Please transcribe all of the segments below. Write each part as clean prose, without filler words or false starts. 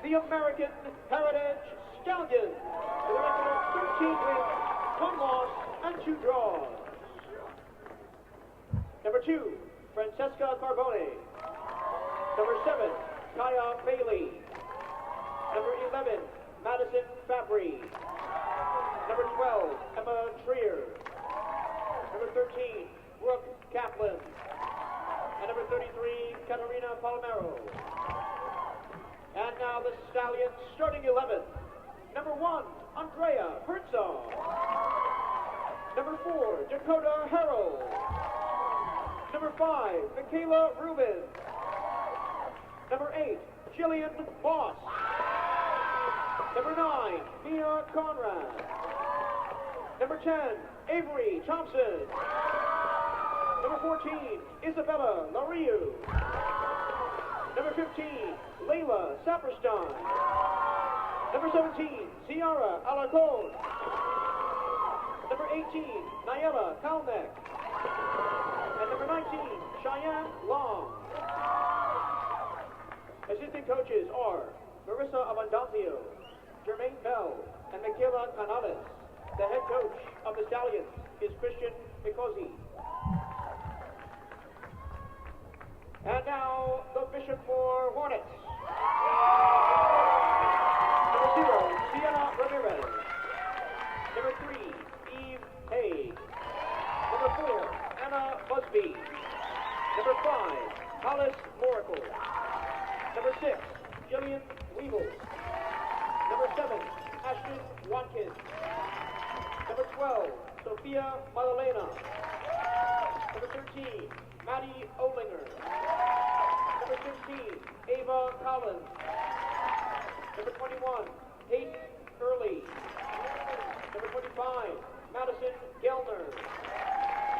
the American Heritage Stallions, with a record of 13 wins, 1 loss, and 2 draws. Number 2, Francesca Carbone. Number 7, Kaya Bailey. Number 11, Madison Fabry. Number 12, Emma Trier. Number 13, Brooke Kaplan. And number 33, Katarina Palomero. And now the Stallions starting 11. Number 1, Andrea Herzog. Number 4, Dakota Harrell. Number 5, Michaela Rubin. Number 8, Jillian Moss. Number 9, Mia Conrad. Number 10, Avery Thompson. Number 14, Isabella Lariu. Number 15, Layla Saperstein. Number 17, Ciara Alacon. Number 18, Nayela Kalnek. And number 19, Cheyenne Long. Assistant coaches are Marissa Abundancio, Jermaine Bell, and Michaela Canales. The head coach of the Stallions is Christian Mikosi. And now, the Bishop for Hornets. Number 0, Sienna Ramirez. Number 3, Eve Haig. Number 4, Anna Busby. Number 5, Alice Moracle. Number 6, Jillian Weevil. Number 7, Ashton Watkins. Number 12, Sophia Madalena. Number 13, Maddie Olinger. Number 16, Ava Collins. Number 21, Hayden Early. Number 25, Madison Gelner.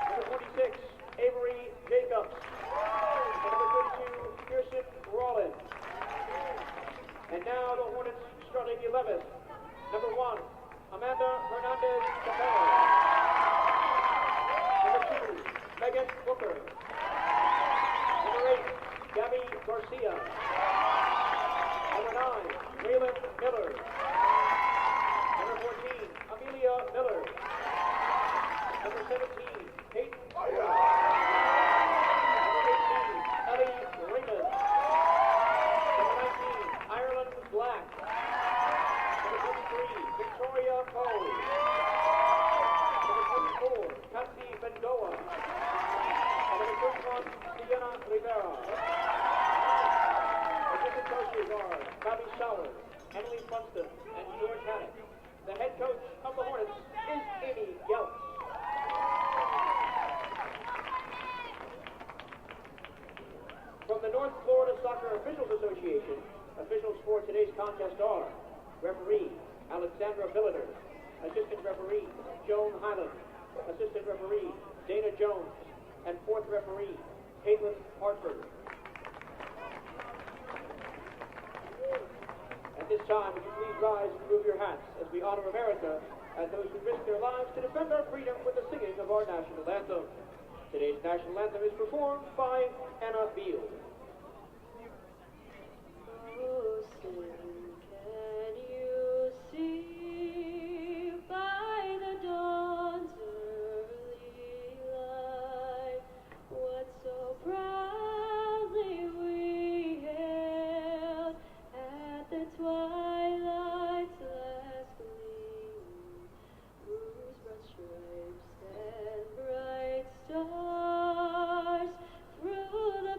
Number 26, Avery Jacobs. And number 32, Kirsten Rollins. And now the Hornets starting 11th. Number 1, Amanda Hernandez Capella. Number 2, Megan Booker. Number 8, Gabby Garcia. Number 9, Raelin Miller. Number 14, Amelia Miller. Number 17, Peyton. Number 18, Ellie Raymond. Number 19, Ireland Black. Number 23, Victoria Poe. Number 24, Patsy Bengoa. And number 31, Sienna Rivera. Assistant coaches are Bobby Showers, Emily Funston, and George Haddock. The head coach of the Hornets is Amy Geltz. From the North Florida Soccer Officials Association, officials for today's contest are referee Alexandra Billiter, assistant referee Joan Highland, assistant referee Dana Jones, and fourth referee Caitlin Hartford. At this time, would you please rise and remove your hats as we honor America and those who risk their lives to defend our freedom with the singing of our national anthem. Today's national anthem is performed by Anna Beal. Oh, sin, can you see by the dawn's early light what so proudly we hailed at the twilight's last gleam, whose broad stripes and bright stars through the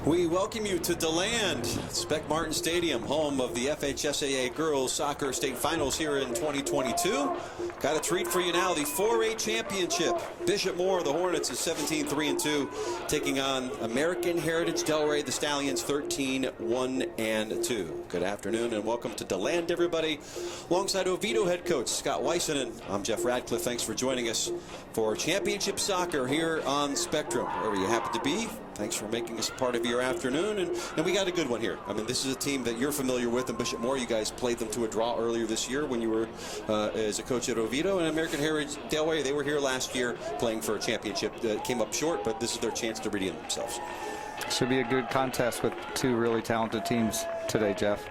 We welcome you to DeLand, Spec Martin Stadium, home of the FHSAA Girls Soccer State Finals here in 2022. Got a treat for you now, the 4A Championship. Bishop Moore, the Hornets, is 17-3-2, taking on American Heritage Delray, the Stallions, 13-1-2. Good afternoon and welcome to DeLand, everybody. Alongside Oviedo head coach Scott Weissenen, I'm Jeff Radcliffe. Thanks for joining us for Championship Soccer here on Spectrum, wherever you happen to be. Thanks for making us a part of your afternoon, and we got a good one here. I mean, this is a team that you're familiar with in Bishop Moore. You guys played them to a draw earlier this year when you were as a coach at Oviedo, and American Heritage Delray, they were here last year playing for a championship that came up short, but this is their chance to redeem themselves. Should be a good contest with two really talented teams today, Jeff.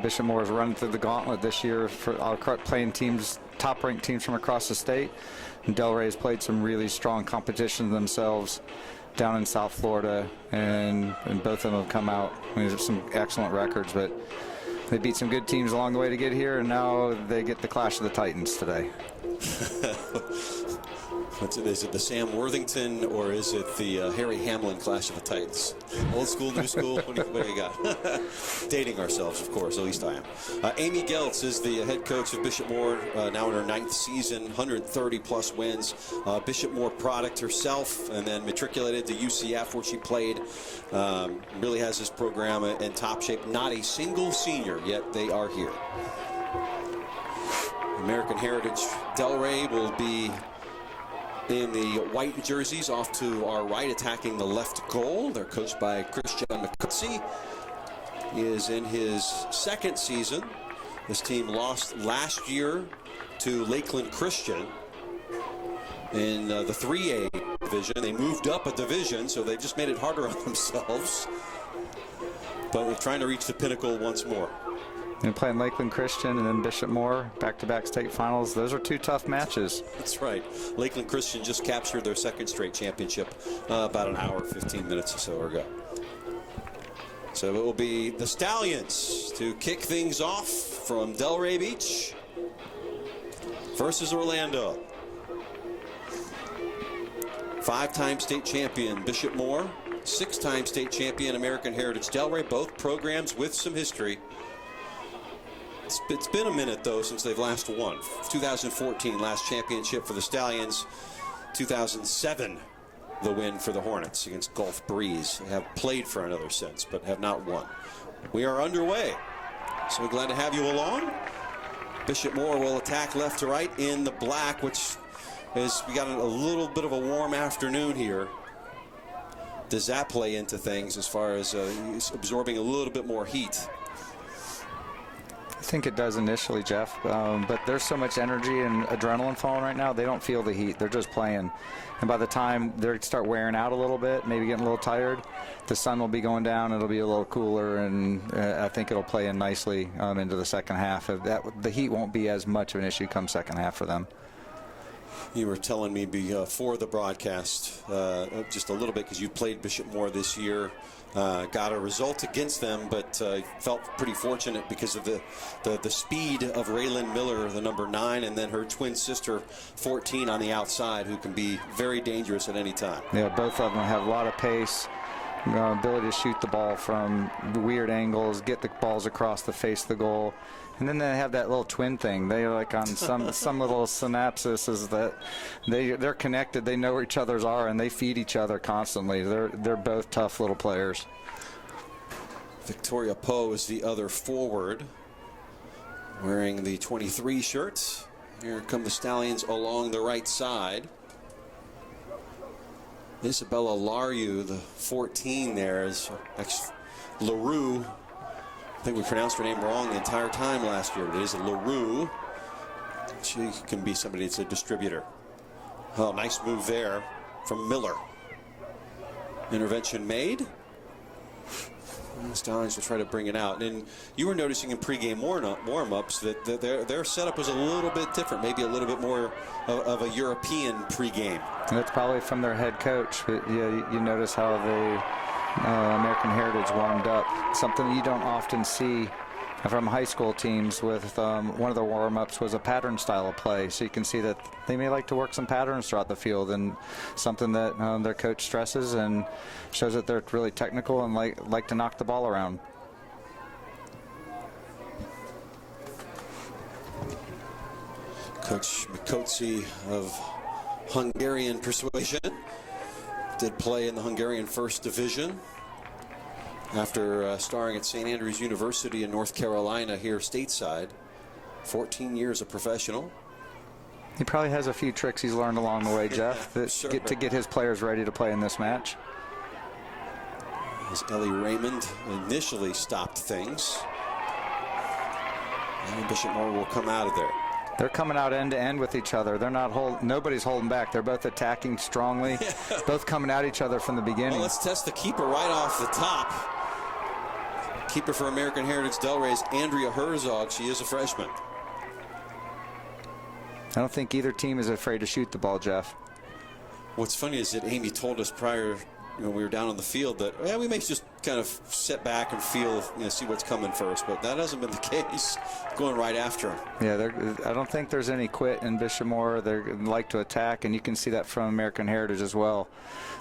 Bishop Moore is running through the gauntlet this year for playing teams, top-ranked teams from across the state, and Delray has played some really strong competition themselves down in South Florida, and both of them have come out. I mean, there's some excellent records, but they beat some good teams along the way to get here, and now they get the clash of the Titans today. Is it the Sam Worthington or is it the Harry Hamlin clash of the Titans? Old school, new school? What do you got? Dating ourselves, of course, at least I am. Amy Geltz is the head coach of Bishop Moore, now in her 9th season, 130-plus wins. Bishop Moore product herself, and then matriculated to UCF where she played. Really has this program in top shape. Not a single senior, yet they are here. American Heritage Delray will be in the white jerseys off to our right, attacking the left goal. They're coached by Christian McCutcheon. He is in his 2nd season. This team lost last year to Lakeland Christian in the 3A division. They moved up a division, so they just made it harder on themselves. But they're trying to reach the pinnacle once more. And playing Lakeland Christian and then Bishop Moore, back-to-back state finals. Those are two tough matches. That's right. Lakeland Christian just captured their 2nd straight championship about an hour, 15 minutes or so ago. So it will be the Stallions to kick things off from Delray Beach versus Orlando. 5-time state champion Bishop Moore, 6-time state champion American Heritage Delray, both programs with some history. It's been a minute, though, since they've last won. 2014, last championship for the Stallions. 2007, the win for the Hornets against Gulf Breeze. They have played for another since, but have not won. We are underway, so we're glad to have you along. Bishop Moore will attack left to right in the black, which is, we got a little bit of a warm afternoon here. Does that play into things as far as absorbing a little bit more heat? I think it does initially, Jeff, but there's so much energy and adrenaline flowing right now, they don't feel the heat. They're just playing. And by the time they start wearing out a little bit, maybe getting a little tired, the sun will be going down, it'll be a little cooler, and I think it'll play in nicely into the second half. The heat won't be as much of an issue come second half for them. You were telling me before the broadcast just a little bit, because you played Bishop Moore this year, got a result against them, but felt pretty fortunate because of the speed of Raelin Miller, the number 9, and then her twin sister 14 on the outside, who can be very dangerous at any time. Yeah, both of them have a lot of pace, ability to shoot the ball from weird angles, get the balls across the face of the goal. And then they have that little twin thing. They're like on some little synapses is that they're connected. They know where each other's are, and they feed each other constantly. They're both tough little players. Victoria Poe is the other forward, wearing the 23 shirt. Here come the Stallions along the right side. Isabella Larue, the 14 there, is LaRue. I think we pronounced her name wrong the entire time last year, but it is LaRue. She can be somebody that's a distributor. Oh, nice move there from Miller. Intervention made. And the Stallions will try to bring it out. And you were noticing in pregame warm-ups that their setup was a little bit different, maybe a little bit more of a European pregame. That's probably from their head coach. But yeah, you notice how they American Heritage warmed up. Something you don't often see from high school teams with one of the warm-ups was a pattern style of play. So you can see that they may like to work some patterns throughout the field, and something that their coach stresses and shows that they're really technical and like to knock the ball around. Coach Mikotsi of Hungarian persuasion did play in the Hungarian First Division after starring at St. Andrews University in North Carolina here stateside. 14 years a professional. He probably has a few tricks he's learned along the way, Jeff, that Sure. to get his players ready to play in this match. As Ellie Raymond initially stopped things, and Bishop Moore will come out of there. They're coming out end to end with each other. They're not nobody's holding back. They're both attacking strongly, both coming at each other from the beginning. Well, let's test the keeper right off the top. Keeper for American Heritage Delray's Andrea Herzog. She is a freshman. I don't think either team is afraid to shoot the ball, Jeff. What's funny is that Amy told us prior, we were down on the field, that we may just kind of sit back and feel, see what's coming first. But that hasn't been the case. Going right after them. Yeah, I don't think there's any quit in Bishop Moore. They like to attack, and you can see that from American Heritage as well.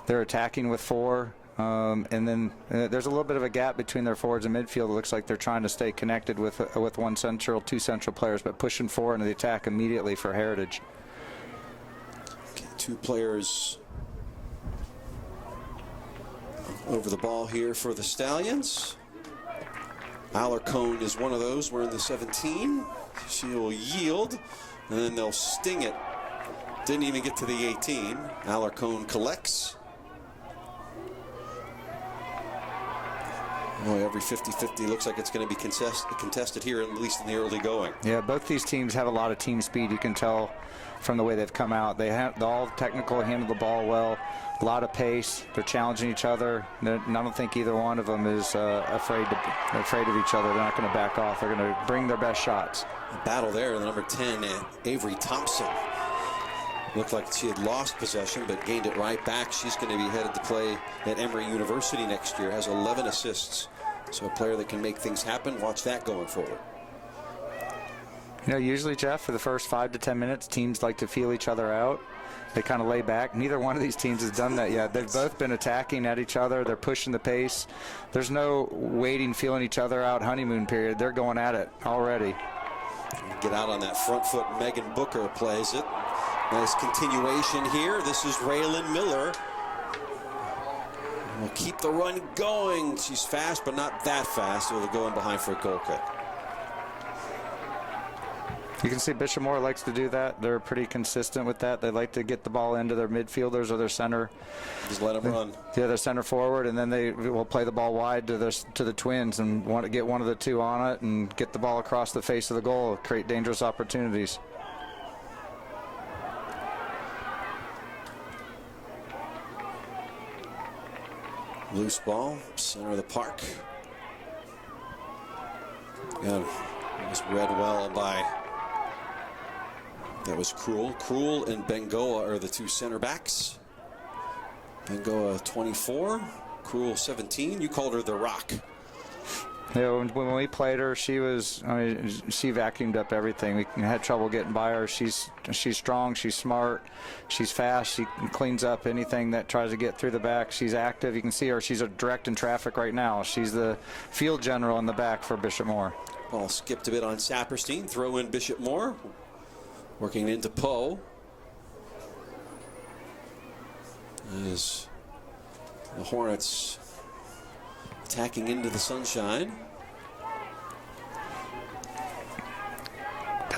They're attacking with 4. And then there's a little bit of a gap between their forwards and midfield. It looks like they're trying to stay connected with two central players, but pushing 4 into the attack immediately for Heritage. Okay, 2 players over the ball here for the Stallions. Alarcone is one of those. We're in the 17. She will yield, and then they'll sting it. Didn't even get to the 18. Alarcone collects. Boy, every 50-50 looks like it's going to be contested here, at least in the early going. Yeah, both these teams have a lot of team speed. You can tell from the way they've come out. They're all technical, handle the ball well, a lot of pace. They're challenging each other. I don't think either one of them is afraid of each other. They're not going to back off. They're going to bring their best shots. A battle there, the number 10, Avery Thompson. Looked like she had lost possession, but gained it right back. She's going to be headed to play at Emory University next year. Has 11 assists. So a player that can make things happen. Watch that going forward. Usually, Jeff, for the first 5 to 10 minutes, teams like to feel each other out. They kind of lay back. Neither one of these teams has done that yet. They've both been attacking at each other. They're pushing the pace. There's no waiting, feeling each other out honeymoon period. They're going at it already. Get out on that front foot. Megan Booker plays it. Nice continuation here. This is Raelin Miller. We'll keep the run going. She's fast, but not that fast. So they'll go in behind for a goal kick. You can see Bishop Moore likes to do that. They're pretty consistent with that. They like to get the ball into their midfielders or their center. Just let them run. Yeah, their center forward, and then they will play the ball wide to the Twins and want to get one of the two on it and get the ball across the face of the goal, create dangerous opportunities. Loose ball, center of the park. Yeah, it was read well by, that was Krul. Krul and Bengoa are the 2 center backs. Bengoa 24, Krul 17. You called her the Rock. Yeah, when we played her, she vacuumed up everything. We had trouble getting by her. She's strong, she's smart, she's fast. She cleans up anything that tries to get through the back. She's active. You can see her. She's direct in traffic right now. She's the field general in the back for Bishop Moore. Ball skipped a bit on Saperstein. Throw in Bishop Moore. Working into Poe. As the Hornets attacking into the sunshine.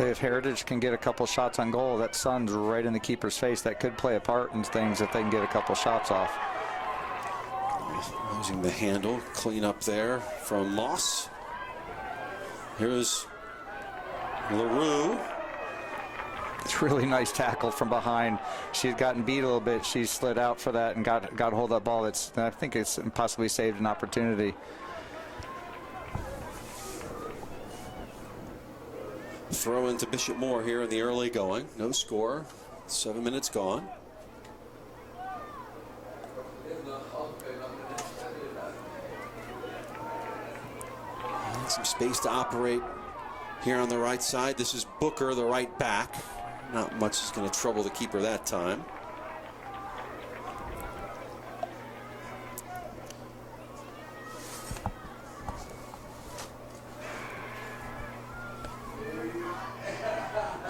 If Heritage can get a couple shots on goal, that sun's right in the keeper's face. That could play a part in things if they can get a couple shots off. Using the handle, clean up there from Moss. Here's LaRue. It's really nice tackle from behind. She had gotten beat a little bit. She slid out for that and got hold of that ball. I think it's possibly saved an opportunity. Throw into Bishop Moore here in the early going. No score. 7 minutes gone. Some space to operate here on the right side. This is Booker, the right back. Not much is going to trouble the keeper that time.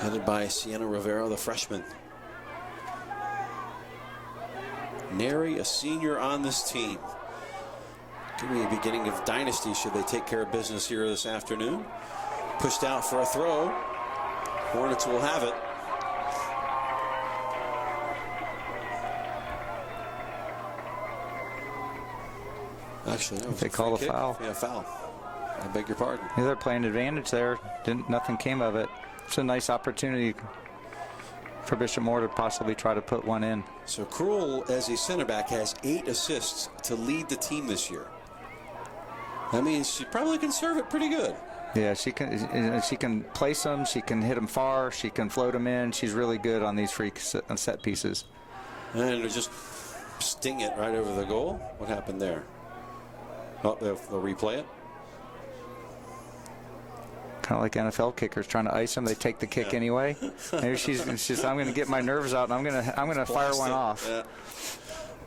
Headed by Sienna Rivera, the freshman. Nary a senior on this team. Could be a beginning of dynasty should they take care of business here this afternoon. Pushed out for a throw. Hornets will have it. Actually, no, they call a foul. Yeah, foul. I beg your pardon. Yeah, they're playing advantage there. Nothing came of it. It's a nice opportunity for Bishop Moore to possibly try to put one in. So Krull, as a center back, has 8 assists to lead the team this year. That means she probably can serve it pretty good. Yeah, she can place them. She can hit them far. She can float them in. She's really good on these free set pieces. And it'll just sting it right over the goal. What happened there? Oh, they'll replay it. Kind of like NFL kickers trying to ice them. They take the kick anyway. Maybe she's I'm going to get my nerves out and I'm going to fire one off. Yeah.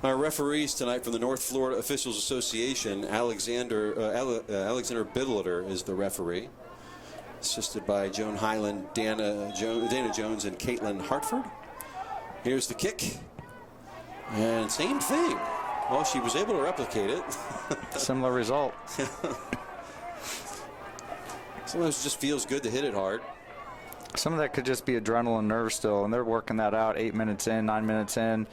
Our referees tonight from the North Florida Officials Association, Alexander Biddleter is the referee, assisted by Joan Hyland, Dana Jones, and Caitlin Hartford. Here's the kick, and same thing. Well, she was able to replicate it. Similar result. Sometimes it just feels good to hit it hard. Some of that could just be adrenaline nerves still, and they're working that out 8 minutes in, 9 minutes in.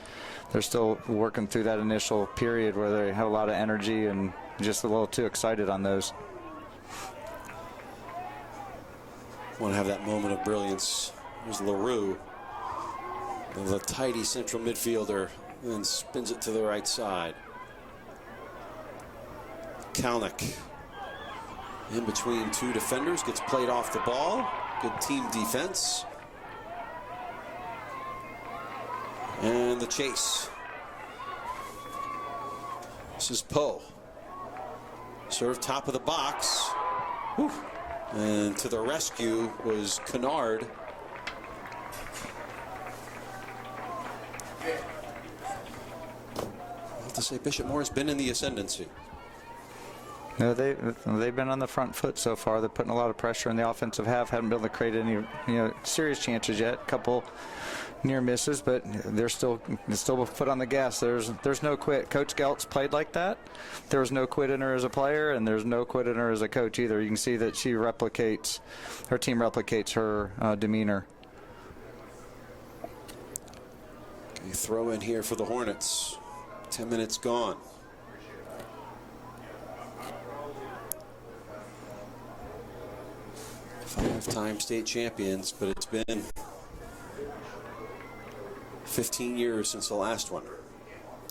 They're still working through that initial period where they have a lot of energy and just a little too excited on those. Want to have that moment of brilliance. There's LaRue, the tidy central midfielder, and spins it to the right side. Kalnick in between 2 defenders, gets played off the ball. Good team defense. And the chase. This is Poe. Serve top of the box. Whew. And to the rescue was Kennard. I have to say Bishop Moore's been in the ascendancy. No, they've been on the front foot so far. They're putting a lot of pressure in the offensive half. Haven't been able to create any serious chances yet. A couple near misses, but they're still a foot on the gas. There's no quit. Coach Geltz played like that. There was no quit in her as a player, and there's no quit in her as a coach either. You can see that her team replicates her demeanor. Okay, throw in here for the Hornets. 10 minutes gone. 5-time state champions, but it's been 15 years since the last one.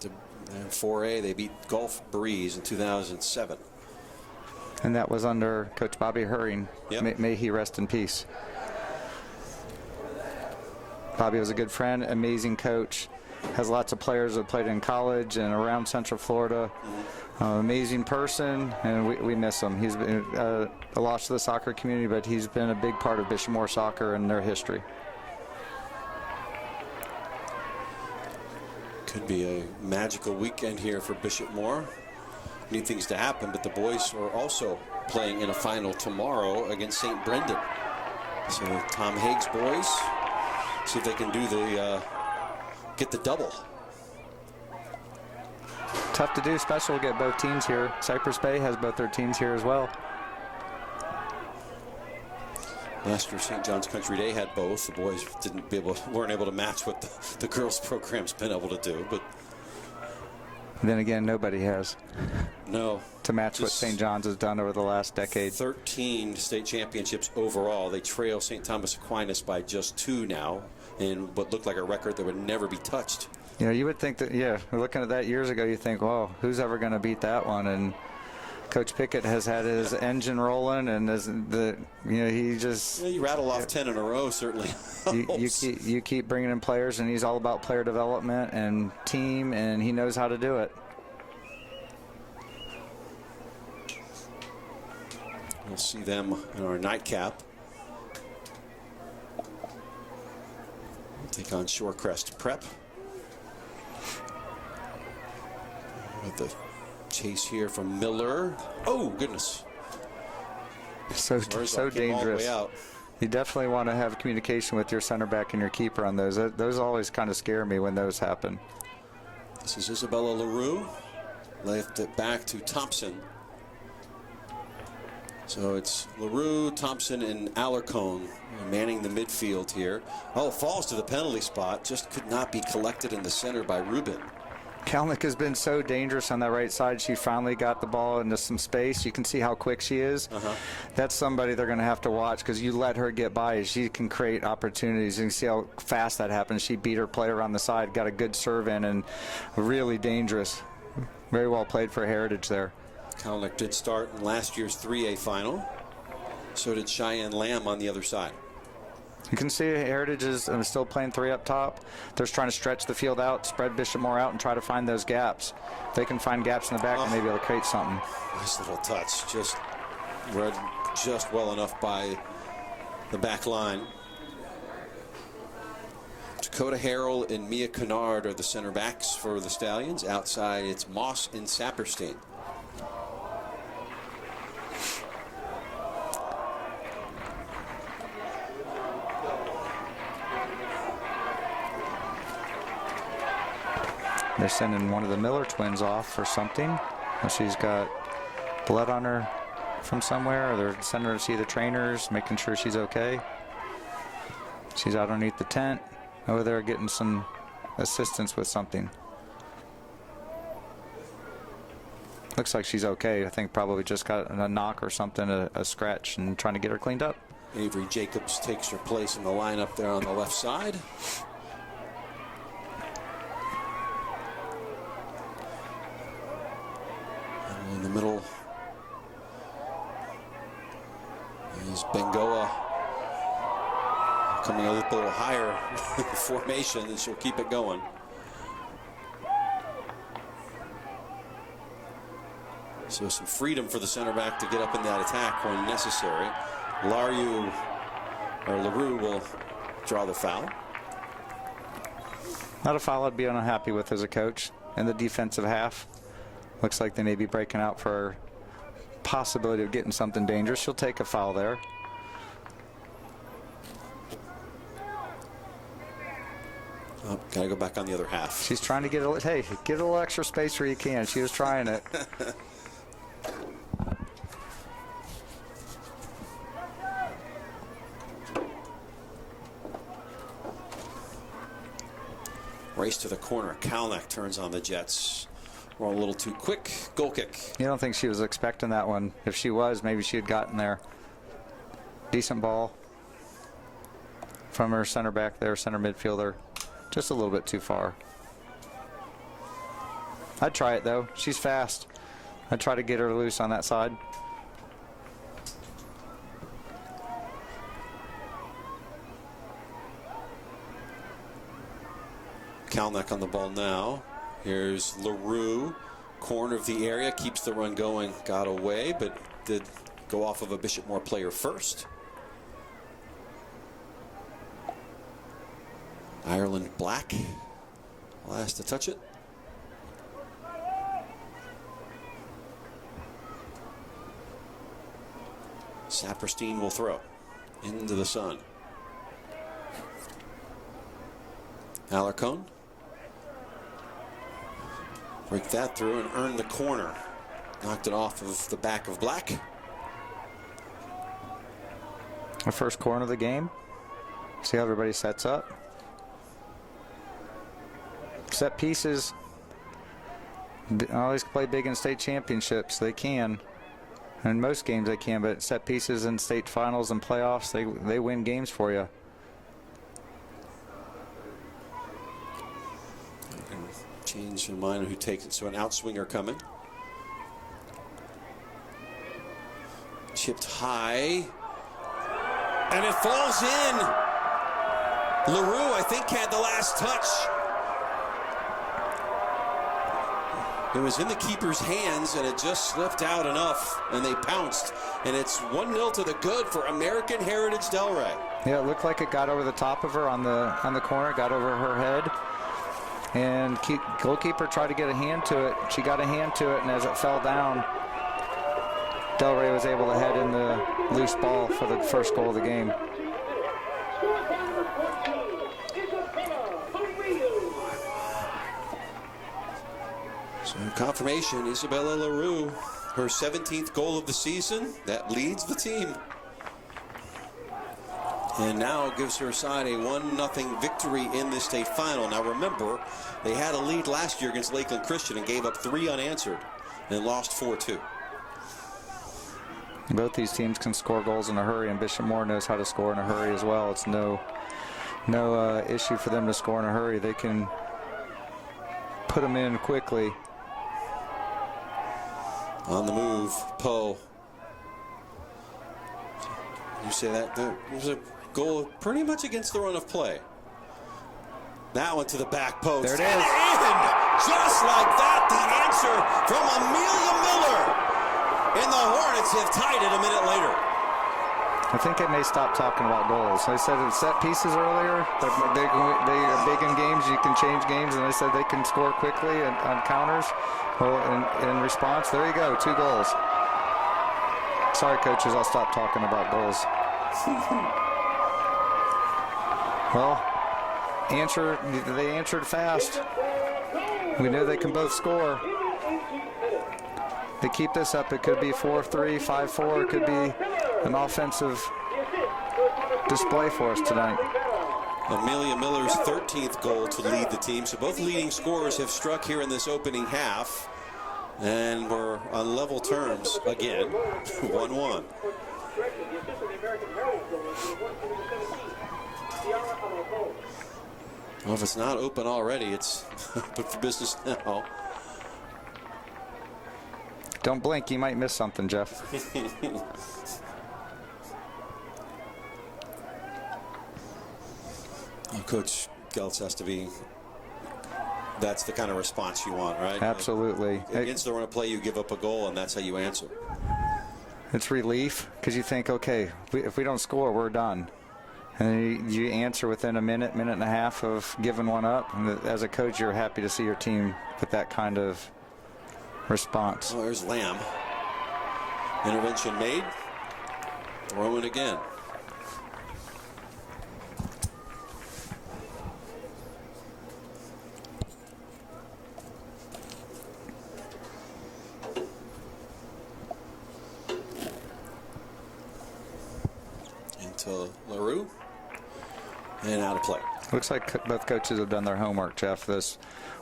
In 4A, they beat Gulf Breeze in 2007. And that was under Coach Bobby Hurring. Yep. May he rest in peace. Bobby was a good friend, amazing coach. Has lots of players that played in college and around Central Florida. Amazing person, and we miss him. He's been a loss to the soccer community, but he's been a big part of Bishop Moore soccer and their history. Could be a magical weekend here for Bishop Moore. Need things to happen, but the boys are also playing in a final tomorrow against St. Brendan. So Tom Haig's boys, see if they can do get the double. Tough to do, special to get both teams here. Cypress Bay has both their teams here as well. Last year, St. John's Country Day had both. The boys weren't able to match what the girls' program's been able to do. But then again, nobody has. No. To match what St. John's has done over the last decade. 13 state championships overall. They trail St. Thomas Aquinas by just 2 now, in what looked like a record that would never be touched. You would think that, looking at that years ago, you think, well, who's ever going to beat that one? And Coach Pickett has had his engine rolling, and he just... You rattle off 10 in a row, certainly. you keep bringing in players, and he's all about player development and team, and he knows how to do it. We'll see them in our nightcap. Take on Shorecrest Prep. With the chase here from Miller. Oh, goodness. So dangerous. You definitely want to have communication with your center back and your keeper on those. Those always kind of scare me when those happen. This is Isabella LaRue. Left it back to Thompson. So it's LaRue, Thompson, and Alarcon manning the midfield here. Oh, falls to the penalty spot. Just could not be collected in the center by Rubin. Kalnick has been so dangerous on that right side. She finally got the ball into some space. You can see how quick she is. That's somebody they're going to have to watch, because you let her get by, she can create opportunities. You can see how fast that happens. She beat her player on the side, got a good serve in, and really dangerous. Very well played for Heritage there. Kalnick did start in last year's 3A final. So did Cheyenne Lamb on the other side. You can see Heritage is still playing 3 up top. They're just trying to stretch the field out, spread Bishop Moore out, and try to find those gaps. If they can find gaps in the back, and maybe able to create something. Nice little touch. Just read just well enough by the back line. Dakota Harrell and Mia Kennard are the center backs for the Stallions. Outside, it's Moss and Saperstein. They're sending one of the Miller twins off for something. She's got blood on her from somewhere, or they're sending her to see the trainers, making sure she's okay. She's out underneath the tent over there getting some assistance with something. Looks like she's okay. I think probably just got a knock or something, a scratch, and trying to get her cleaned up. Avery Jacobs takes her place in the lineup there on the left side. In the middle is Bengoa, coming a little higher formation, and she'll keep it going. So some freedom for the center back to get up in that attack when necessary. LaRue will draw the foul. Not a foul I'd be unhappy with as a coach in the defensive half. Looks like they may be breaking out for possibility of getting something dangerous. She'll take a foul there. Oh, gotta go back on the other half. She's trying to get a little extra space where you can. She was trying it. Race to the corner. Kalnick turns on the Jets. We're a little too quick. Goal kick. You don't think she was expecting that one? If she was, maybe she had gotten there. Decent ball from her center back there, center midfielder. Just a little bit too far. I'd try it, though. She's fast. I'd try to get her loose on that side. Kalnick on the ball now. Here's LaRue, corner of the area, keeps the run going, got away, but did go off of a Bishop Moore player first. Ireland Black, last to touch it. Saperstein will throw into the sun. Alarcon. Break that through and earn the corner. Knocked it off of the back of Black. The first corner of the game. See how everybody sets up. Set pieces. Always play big in state championships. They can. In most games they can, but set pieces in state finals and playoffs, they win games for you. Change in mind who takes it. So an outswinger coming. Chipped high. And it falls in. LaRue, I think, had the last touch. It was in the keeper's hands, and it just slipped out enough, and they pounced. And it's 1-0 to the good for American Heritage Delray. Yeah, it looked like it got over the top of her on the corner, got over her head. And goalkeeper tried to get a hand to it. She got a hand to it, and as it fell down, Delray was able to head in the loose ball for the first goal of the game. So confirmation, Isabella LaRue, her 17th goal of the season. That leads the team. And now gives her side a 1-0 victory in the state final. Now remember, they had a lead last year against Lakeland Christian and gave up 3 unanswered and lost 4-2. Both these teams can score goals in a hurry, and Bishop Moore knows how to score in a hurry as well. It's no issue for them to score in a hurry. They can put them in quickly. On the move, Poe. You say that there was a goal pretty much against the run of play. That one to the back post. There it is. And just like that, the answer from Amelia Miller. And the Hornets have tied it a minute later. I think they may stop talking about goals. They said it set pieces earlier. They are big in games. You can change games, and they said they can score quickly on counters. Well, in response, there you go, 2 goals. Sorry, coaches, I'll stop talking about goals. Well, they answered fast. We know they can both score. They keep this up, it could be 4-3, 5-4. It could be an offensive display for us tonight. Amelia Miller's 13th goal to lead the team. So both leading scorers have struck here in this opening half. And we're on level terms again, 1-1. Well, if it's not open already, it's open for business now. Don't blink, you might miss something, Jeff. Coach Geltz has to be, that's the kind of response you want, right? Absolutely. Against the run of play, you give up a goal, and that's how you answer. It's relief, because you think, okay, if we don't score, we're done. And then you answer within a minute and a half of giving one up. And as a coach, you're happy to see your team with that kind of response. Oh, there's Lamb. Intervention made. Rowan again. Into LaRue. And out of play. Looks like both coaches have done their homework, Jeff.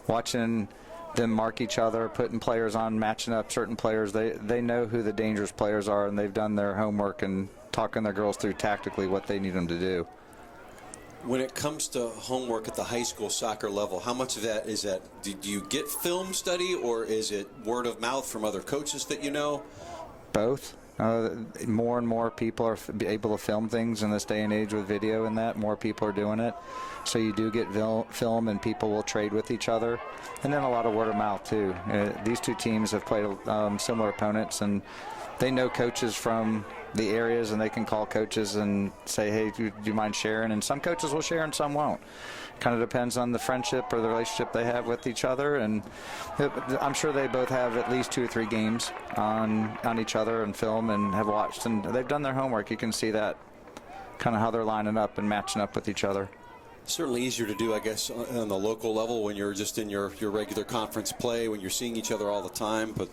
Watching them mark each other, putting players on, matching up certain players. They know who the dangerous players are, and they've done their homework and talking their girls through tactically what they need them to do. When it comes to homework at the high school soccer level, how much of that is that? Do you get film study, or is it word of mouth from other coaches that you know? Both. More and more people are able to film things in this day and age with video and that. More people are doing it. So you do get film, and people will trade with each other. And then a lot of word of mouth, too. These two teams have played similar opponents, and they know coaches from the areas, and they can call coaches and say, hey, do you mind sharing? And some coaches will share and some won't. Kind of depends on the friendship or the relationship they have with each other. And I'm sure they both have at least 2 or 3 games on each other and film and have watched. And they've done their homework. You can see that kind of how they're lining up and matching up with each other. Certainly easier to do, I guess, on the local level when you're just in your regular conference play, when you're seeing each other all the time. But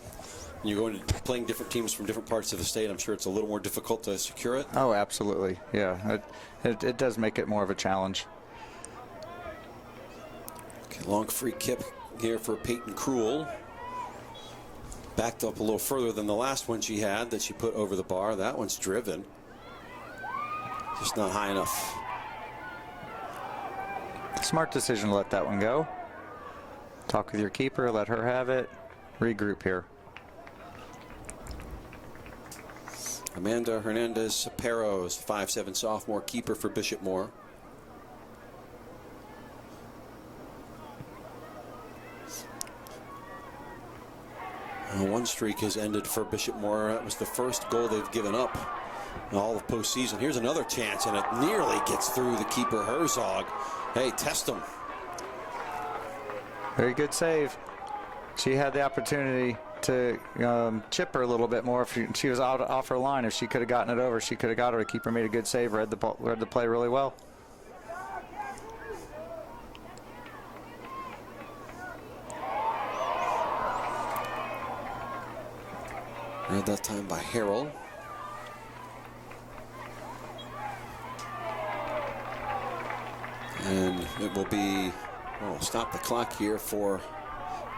when you're going to playing different teams from different parts of the state, I'm sure it's a little more difficult to secure it. Oh, absolutely. Yeah, it does make it more of a challenge. Okay, long free kick here for Peyton Cruel. Backed up a little further than the last one she had that she put over the bar. That one's driven. Just not high enough. Smart decision to let that one go. Talk with your keeper, let her have it. Regroup here. Amanda Hernandez-Perros, 5'7" sophomore keeper for Bishop Moore. One streak has ended for Bishop Moore. That was the first goal they've given up in all of postseason. Here's another chance, and it nearly gets through the keeper, Herzog. Hey, test him. Very good save. She had the opportunity to chip her a little bit more if she was out off her line. If she could have gotten it over, she could have got her. The keeper made a good save, read the play really well. Read that time by Harrell. And it will be, well, stop the clock here for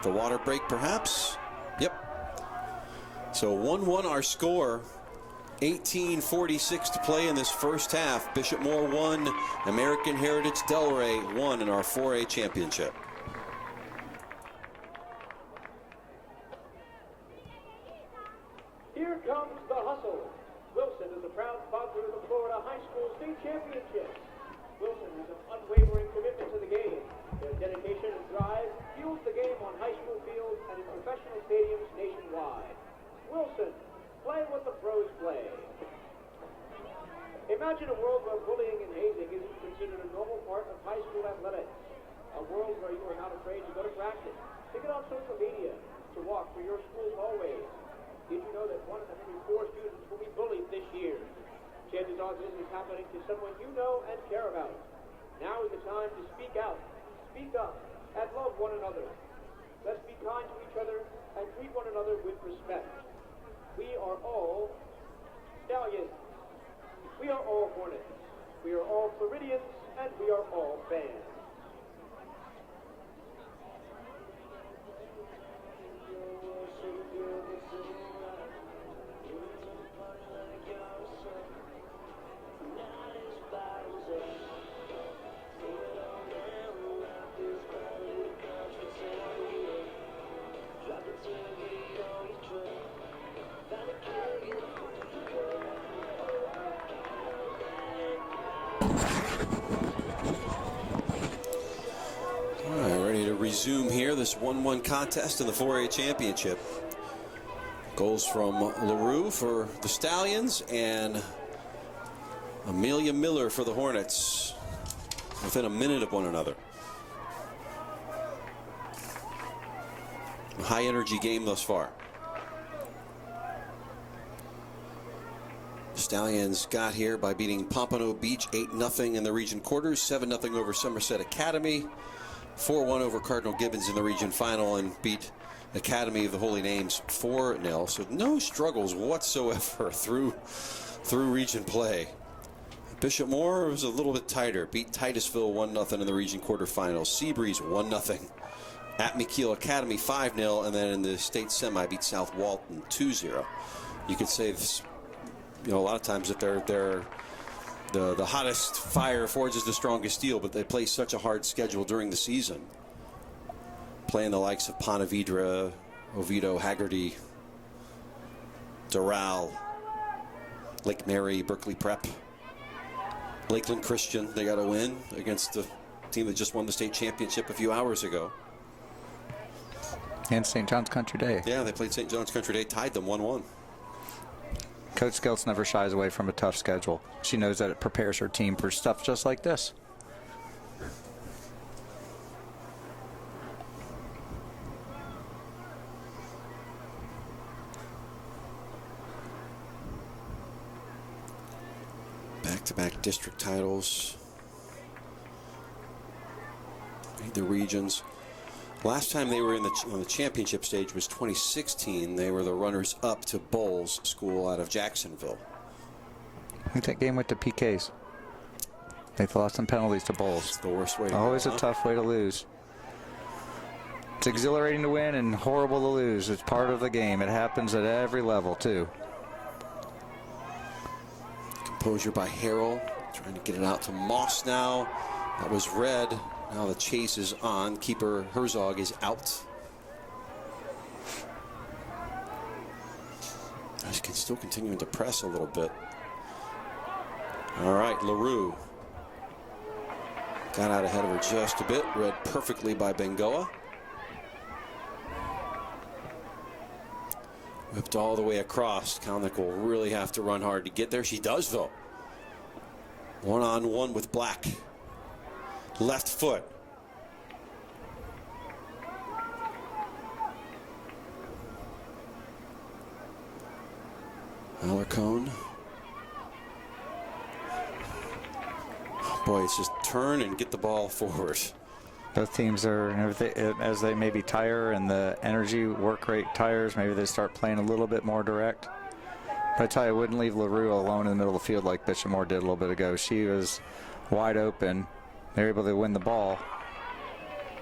the water break, perhaps. Yep. So 1-1 our score. 18:46 to play in this first half. Bishop Moore 1, American Heritage Delray 1 in our 4A championship. Here comes the hustle. Wilson is a proud sponsor of the Florida High School State Championships. Wilson has an unwavering commitment to the game. Their dedication and drive fuels the game on high school fields and in professional stadiums nationwide. Wilson, play what the pros play. Imagine a world where bullying and hazing isn't considered a normal part of high school athletics. A world where you are not afraid to go to practice, to get on social media, to walk through your school's hallways. Did you know that 1 in every 4 students will be bullied this year? Chances are this is happening to someone you know and care about. Now is the time to speak out, speak up, and love one another. Let's be kind to each other and treat one another with respect. We are all Stallions. We are all Hornets. We are all Floridians, and we are all fans. Resume here this 1-1 contest in the 4A championship. Goals from LaRue for the Stallions and Amelia Miller for the Hornets within a minute of one another. A high energy game thus far. Stallions got here by beating Pompano Beach 8-0 in the region quarters, 7-0 over Somerset Academy, 4-1 over Cardinal Gibbons in the region final, and beat Academy of the Holy Names 4-0. So no struggles whatsoever through region play. Bishop Moore was a little bit tighter. Beat Titusville 1-0 in the region quarterfinals. Seabreeze 1-0 at McKeel Academy 5-0, and then in the state semi beat South Walton 2-0. You could say this, a lot of times that they're the hottest fire forges the strongest steel, but they play such a hard schedule during the season. Playing the likes of Ponte Vedra, Oviedo, Haggerty, Doral, Lake Mary, Berkeley Prep, Lakeland Christian. They got to win against the team that just won the state championship a few hours ago. And St. John's Country Day. Yeah, they played St. John's Country Day, tied them 1-1. Coach Skeltz never shies away from a tough schedule. She knows that it prepares her team for stuff just like this. Back-to-back district titles. The regions. Last time they were on the championship stage was 2016. They were the runners-up to Bowles School out of Jacksonville. I think that game went to PKs. They lost some penalties to Bowles. It's the worst way to Always go, a tough way to lose. It's exhilarating to win and horrible to lose. It's part of the game. It happens at every level, too. Composure by Harrell. Trying to get it out to Moss now. That was red. Now the chase is on. Keeper Herzog is out. Still continuing to press a little bit. All right, LaRue got out ahead of her just a bit. Read perfectly by Bengoa. Whipped all the way across. Kalnick will really have to run hard to get there. She does, though. One-on-one with Black. Left foot. Alarcon. Boy, it's just turn and get the ball forward. Both teams are, as they maybe tire and the energy work rate tires, maybe they start playing a little bit more direct. But I tell you, I wouldn't leave LaRue alone in the middle of the field like Bishop Moore did a little bit ago. She was wide open. They were able to win the ball.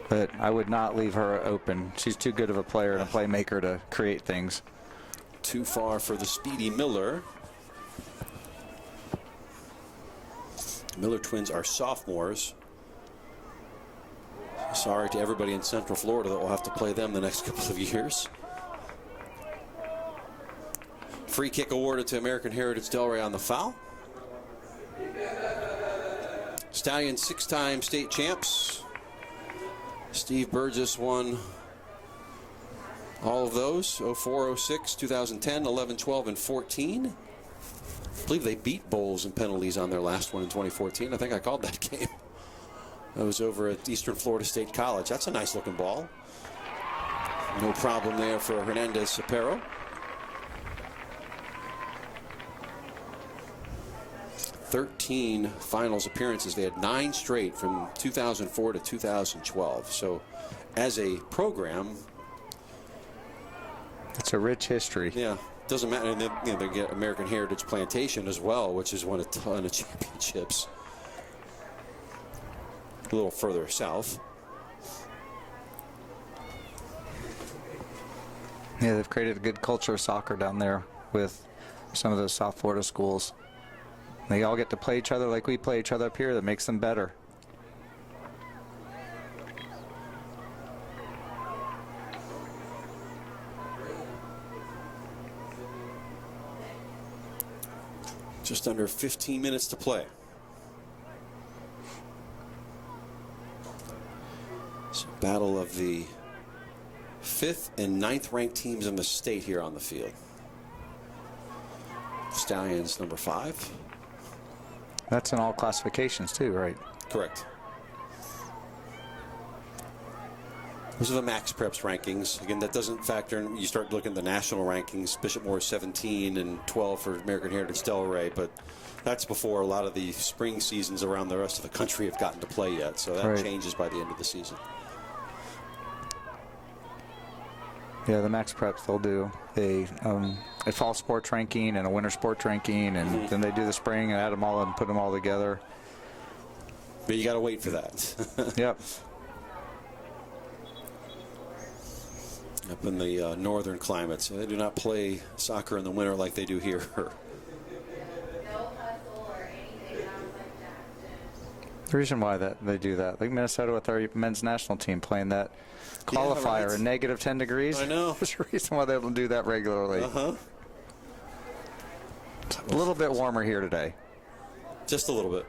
But I would not leave her open. She's too good of a player and a playmaker to create things. Too far for the speedy Miller. Miller twins are sophomores. Sorry to everybody in Central Florida that will have to play them the next couple of years. Free kick awarded to American Heritage Delray on the foul. Stallions 6-time state champs. Steve Burgess won all of those, 04, 06, 2010, 11, 12, and 14. I believe they beat Bowles in penalties on their last one in 2014. I think I called that game. That was over at Eastern Florida State College. That's a nice looking ball. No problem there for Hernandez Cepero. 13 finals appearances. They had 9 straight from 2004 to 2012. So as a program, it's a rich history. Yeah, doesn't matter. And then, they get American Heritage Plantation as well, which has won a ton of championships. A little further south. Yeah, they've created a good culture of soccer down there with some of those South Florida schools. They all get to play each other like we play each other up here. That makes them better. Just under 15 minutes to play. It's a battle of the 5th and 9th ranked teams in the state here on the field. Stallions number 5. That's in all classifications too, right? Correct. Those are the Max Preps rankings. Again, that doesn't factor in. You start looking at the national rankings. Bishop Moore 17 and 12 for American Heritage Delray, but that's before a lot of the spring seasons around the rest of the country have gotten to play yet. So that changes by the end of the season. Yeah, the Max Preps, they'll do a fall sports ranking and a winter sports ranking, and then they do the spring and add them all and put them all together. But you got to wait for that. Yep. Up in the northern climates, they do not play soccer in the winter like they do here. The reason why they do that, like Minnesota with our men's national team playing that qualifier in negative 10 degrees. I know. There's a reason why they don't do that regularly. A little bit warmer here today. Just a little bit.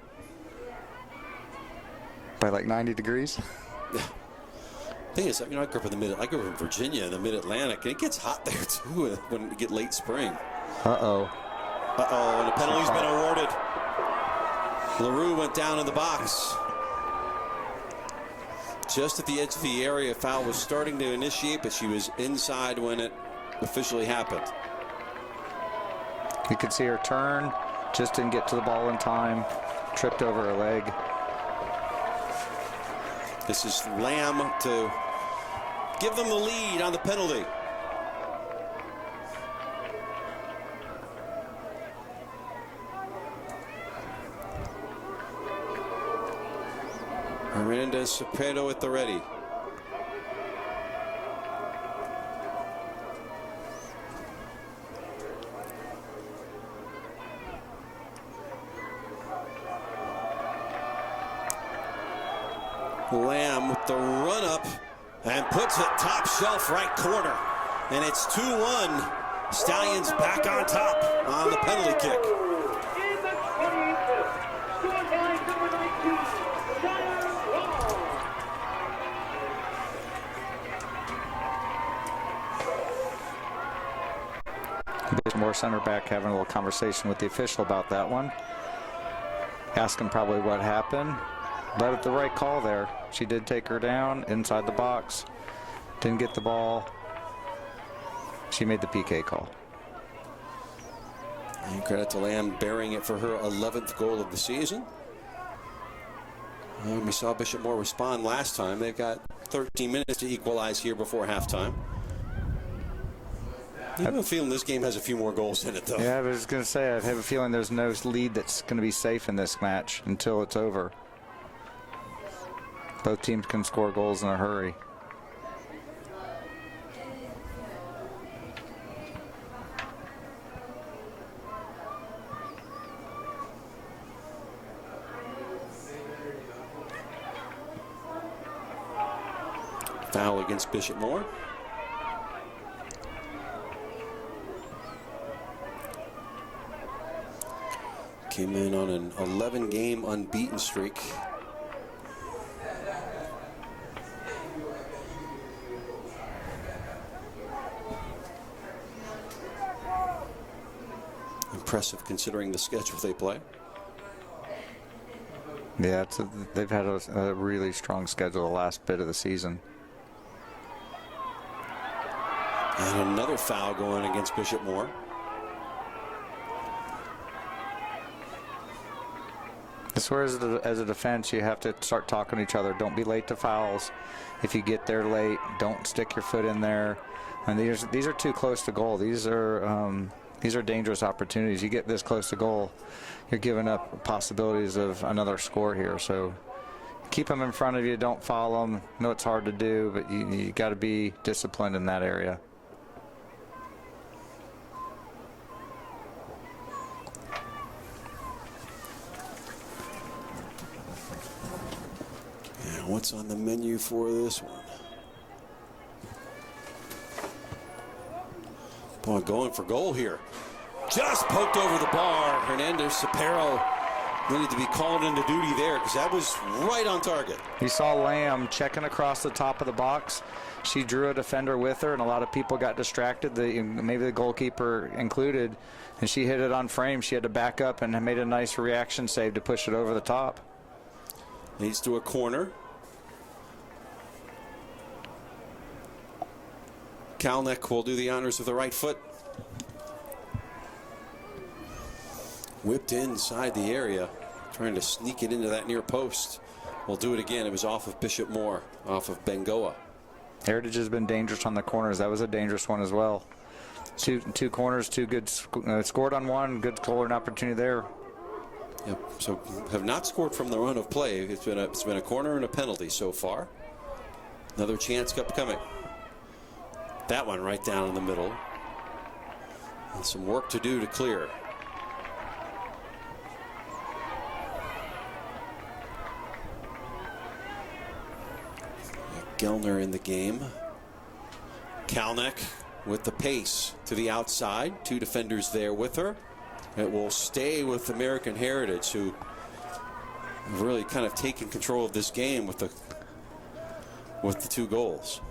By like 90 degrees? Yeah. Thing is, I grew up in I grew up in Virginia in the Mid-Atlantic, and it gets hot there too when we get late spring. Uh-oh. Uh-oh, and a penalty's been awarded. LaRue went down in the box. Just at the edge of the area, foul was starting to initiate, but she was inside when it officially happened. You could see her turn, just didn't get to the ball in time, tripped over her leg. This is Lamb to give them the lead on the penalty. Hernandez Cepero at the ready. Lamb with the run up and puts it top shelf right corner. And it's 2-1. Stallions back on top on the penalty kick. Bishop Moore center back having a little conversation with the official about that one. Asking probably what happened. But the right call there. She did take her down inside the box. Didn't get the ball. She made the PK call. And credit to Lamb bearing it for her 11th goal of the season. And we saw Bishop Moore respond last time. They've got 13 minutes to equalize here before halftime. I have a feeling this game has a few more goals in it, though. Yeah, I was going to say, I have a feeling there's no lead that's going to be safe in this match until it's over. Both teams can score goals in a hurry. Foul against Bishop Moore. Came in on an 11-game unbeaten streak. Impressive considering the schedule they play. Yeah, they've had a really strong schedule the last bit of the season. And another foul going against Bishop Moore. This where as a defense, you have to start talking to each other. Don't be late to fouls. If you get there late, don't stick your foot in there. And these are too close to goal. These are dangerous opportunities. You get this close to goal, you're giving up possibilities of another score here. So keep them in front of you. Don't foul them. I know it's hard to do, but you got to be disciplined in that area. What's on the menu for this one? Boy, going for goal here. Just poked over the bar. Hernandez Sapero needed to be called into duty there because that was right on target. You saw Lamb checking across the top of the box. She drew a defender with her, and a lot of people got distracted, maybe the goalkeeper included, and she hit it on frame. She had to back up and made a nice reaction save to push it over the top. Leads to a corner. Kalnick will do the honors of the right foot. Whipped inside the area, trying to sneak it into that near post. We'll do it again. It was off of Bishop Moore, off of Bengoa. Heritage has been dangerous on the corners. That was a dangerous one as well. Two corners, two good, scored on one, good scoring opportunity there. Yep. So have not scored from the run of play. It's been a corner and a penalty so far. Another chance upcoming. That one right down in the middle. And some work to do to clear. Gellner in the game. Kalnick with the pace to the outside. Two defenders there with her. It will stay with American Heritage, who have really kind of taken control of this game with the two goals.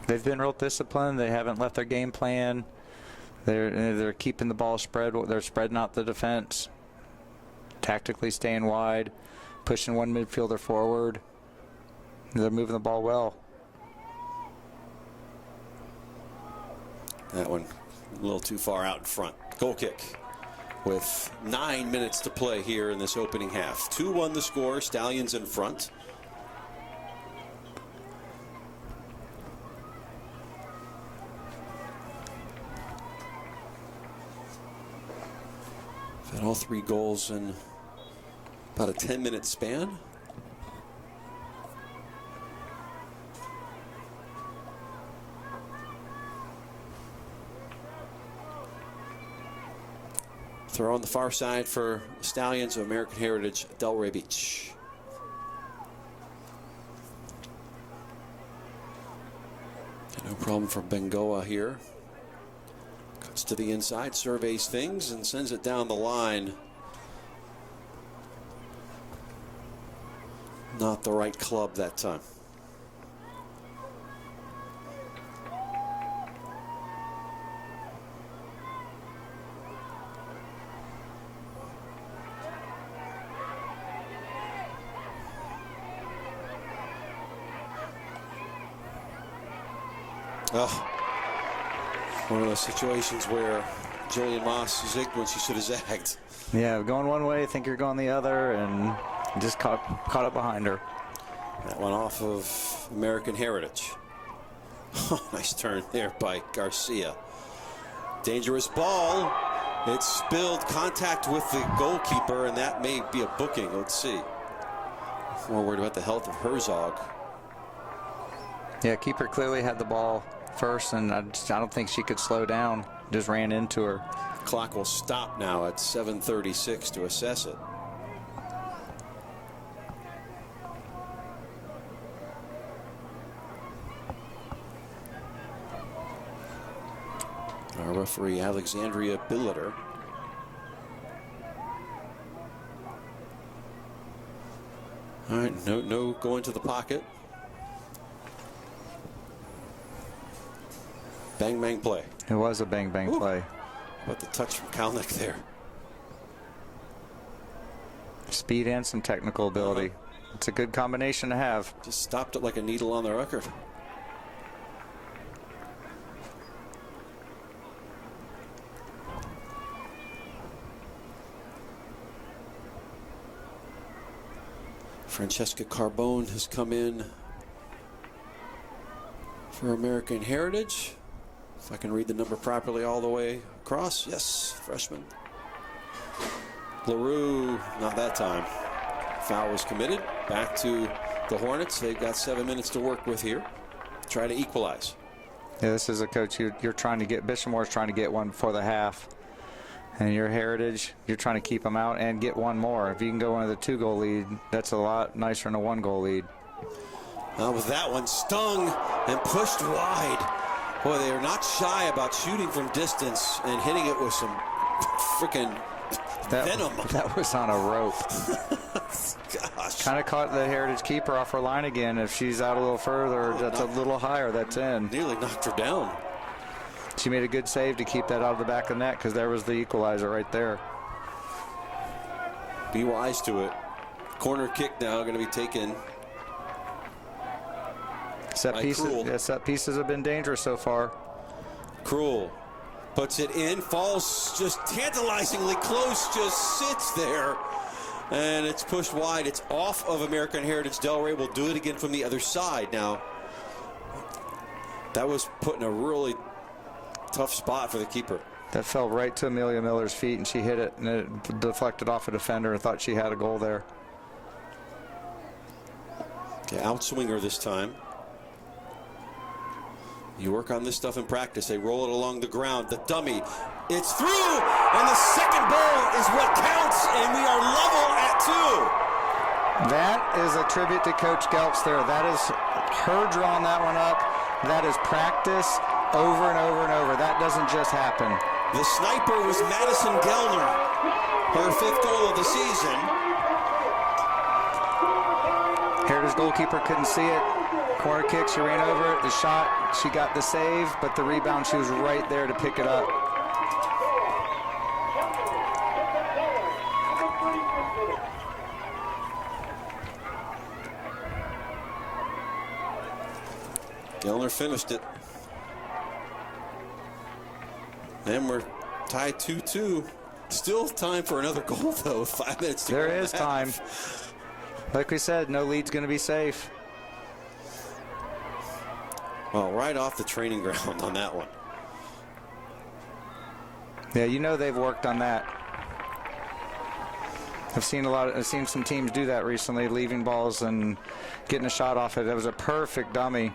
They've been real disciplined. They haven't left their game plan. They're keeping the ball spread. They're spreading out the defense, tactically staying wide, pushing one midfielder forward. They're moving the ball well. That one a little too far out in front. Goal kick with 9 minutes to play here in this opening half. 2-1 the score. Stallions in front. Had all three goals in about a 10-minute span. Throw on the far side for Stallions of American Heritage, Delray Beach. No problem for Bengoa here. Cuts to the inside, surveys things, and sends it down the line. Not the right club that time. Oh, one of those situations where Julian Moss zigged when she should have zagged. Yeah, going one way, think you're going the other, and just caught up behind her. That one off of American Heritage. Oh, nice turn there by Garcia. Dangerous ball. It spilled, contact with the goalkeeper, and that may be a booking. Let's see. More worried about the health of Herzog. Yeah, keeper clearly had the ball first, and I don't think she could slow down. Just ran into her. Clock will stop now at 7:36 to assess it. Our referee, Alexandria Billiter. All right, no going to the pocket. Bang, bang play. It was a bang, bang play. But the touch from Kalnick there. Speed and some technical ability. It's a good combination to have. Just stopped it like a needle on the record. Francesca Carbone has come in for American Heritage. If I can read the number properly all the way across. Yes, freshman. LaRue, not that time. Foul was committed. Back to the Hornets. They've got 7 minutes to work with here. Try to equalize. Yeah, this is a coach you're trying to get. Bishop Moore's trying to get one before the half. And your Heritage, you're trying to keep them out and get one more. If you can go into the 2-goal lead, that's a lot nicer than a 1-goal lead. With that one stung and pushed wide. Boy, they are not shy about shooting from distance and hitting it with some freaking venom. That was on a rope. Gosh. Kind of caught the Heritage keeper off her line again. If she's out a little further, that's a little higher, that's in. Nearly knocked her down. She made a good save to keep that out of the back of the net because there was the equalizer right there. Be wise to it. Corner kick now going to be taken. Set pieces have been dangerous so far. Cruel puts it in, falls just tantalizingly close, just sits there, and it's pushed wide. It's off of American Heritage. Del Rey will do it again from the other side. Now, that was put in a really tough spot for the keeper. That fell right to Amelia Miller's feet, and she hit it, and it deflected off a defender and thought she had a goal there. Okay, outswinger this time. You work on this stuff in practice. They roll it along the ground. The dummy. It's through, and the second ball is what counts, and we are level at 2. That is a tribute to Coach Geltz there. That is her drawing that one up. That is practice over and over and over. That doesn't just happen. The sniper was Madison Gellner. Her 5th goal of the season. Heritage goalkeeper couldn't see it. Corner kick, she ran over it. The shot, she got the save, but the rebound, she was right there to pick it up. Gellner finished it. And we're tied 2-2. Still time for another goal, though. 5 minutes to go. There is time. Like we said, no lead's going to be safe. Well, right off the training ground on that one. Yeah, you know they've worked on that. I've seen some teams do that recently, leaving balls and getting a shot off it. It was a perfect dummy.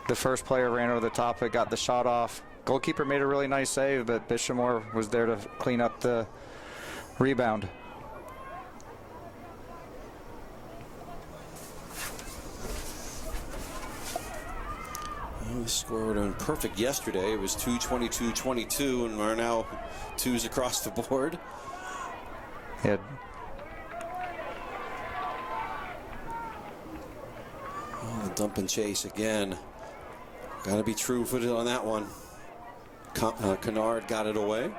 The first player ran over the top of it, got the shot off. Goalkeeper made a really nice save, but Bishamore was there to clean up the rebound. Well, the score would have been perfect yesterday. It was 2-22-22, and we're now 2s across the board. Yeah. Oh, the dump and chase again. Got to be true-footed on that one. Kennard got it away.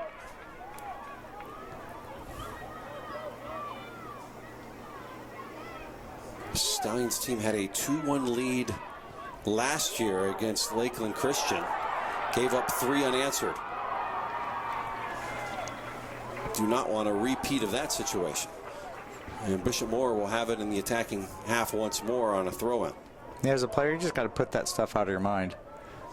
Stein's team had a 2-1 lead last year against Lakeland Christian. Gave up 3 unanswered. Do not want a repeat of that situation. And Bishop Moore will have it in the attacking half once more on a throw-in. Yeah, as a player, you just got to put that stuff out of your mind.